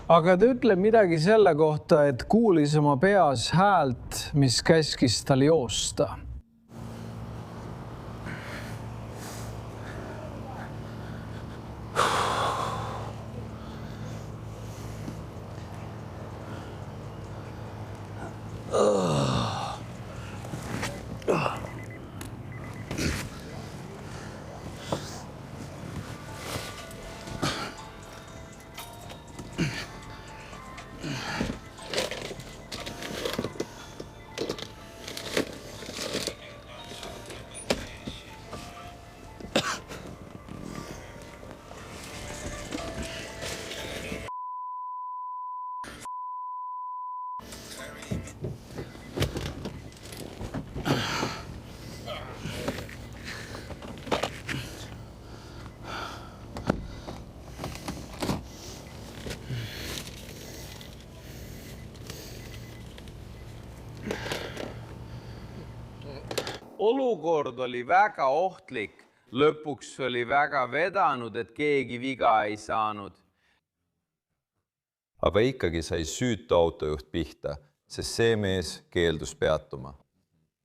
Aga ta ütleb midagi selle kohta, et kuulis oma peas häält, mis käskis tal joosta. Olukord oli väga ohtlik. Lõpuks oli väga vedanud, et keegi viga ei saanud. Aga ikkagi sai süütu autojuht pihta, sest see mees keeldus peatuma.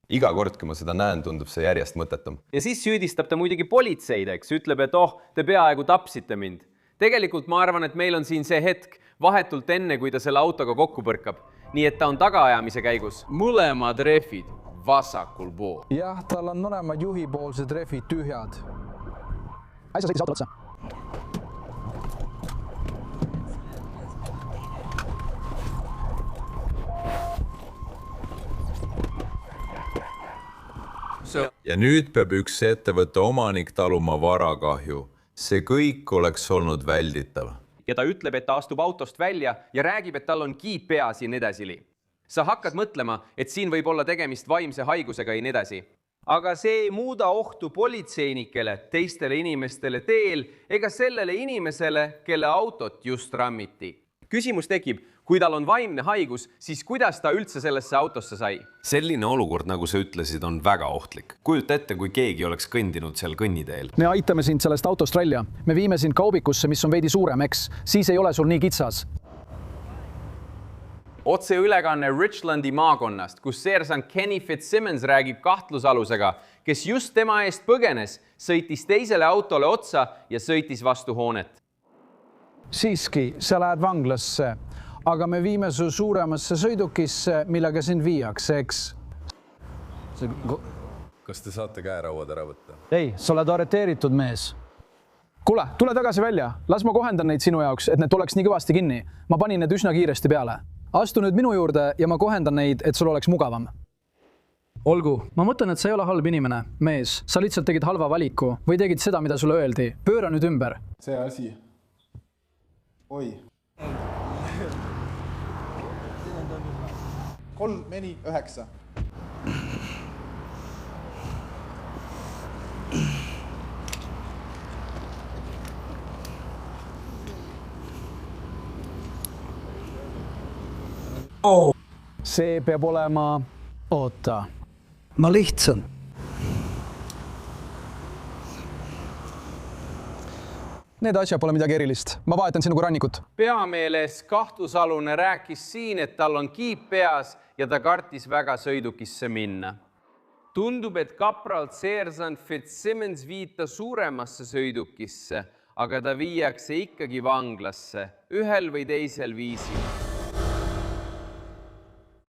Iga kord, kui ma seda näen, tundub see järjest mõttetum. Ja siis süüdistab ta muidugi politseid, eks. Ütleb, et te peaaegu tapsite mind. Tegelikult ma arvan, et meil on siin see hetk vahetult enne, kui ta selle autoga kokku põrkab. Nii et ta on tagaajamise käigus. Mõlemad rehvid vasakul pool. Jah, tal on mõlemad juhipoolsed rehvid tühjad. Äisa sõitis auto otsa. Ja nüüd peab üks ettevõtte omanik taluma varakahju. See kõik oleks olnud välditav. Ja ta ütleb, et ta astub autost välja ja räägib, et tal on kiip peas ja nii edasi. Sa hakkad mõtlema, et siin võib olla tegemist vaimse haigusega ja nii edasi. Aga see ei muuda ohtu politseinikele, teistele inimestele teel ega sellele inimesele, kelle autot just rammiti. Küsimus tekib, kui tal on vaimne haigus, siis kuidas ta üldse sellesse autosse sai? Selline olukord, nagu sa ütlesid, on väga ohtlik. Kujuta ette, kui keegi oleks kõndinud seal kõnniteel. Me aitame sind sellest autost välja. Me viime sind kaubikusse, mis on veidi suurem, eks? Siis ei ole sul nii kitsas. Otse ülekanne Richlandi maakonnast, kus seersant Kenny Fitzsimmons räägib kahtlusalusega, kes just tema eest põgenes, sõitis teisele autole otsa ja sõitis vastu hoonet. Siiski, sa lähed vanglasse, aga me viime su suuremasse sõidukisse, millega sind viiakse, eks? Kas te saate käerauad ära võtta? Ei, sa oled arreteeritud mees. Kuule, tule tagasi välja. Las ma kohendan neid sinu jaoks, et need tuleks nii kõvasti kinni. Ma panin need üsna kiiresti peale. Astu nüüd minu juurde ja ma kohendan neid, et sul oleks mugavam. Olgu, ma mõtlen, et sa ei ole halb inimene, mees. Sa lihtsalt tegid halva valiku või tegid seda, mida sulle öeldi. Pööra nüüd ümber. See asi. Oi. 3, 4, 9. See peab olema... Oota. Ma lihtsan. Need asja pole midagi erilist. Ma vahetan sinuga rannikut. Peameeles kahtlusalune rääkis siin, et tal on kiip peas ja ta kartis väga sõidukisse minna. Tundub, et kapralt seersant Fitzsimmons viita suuremasse sõidukisse, aga ta viiakse ikkagi vanglasse ühel või teisel viisil.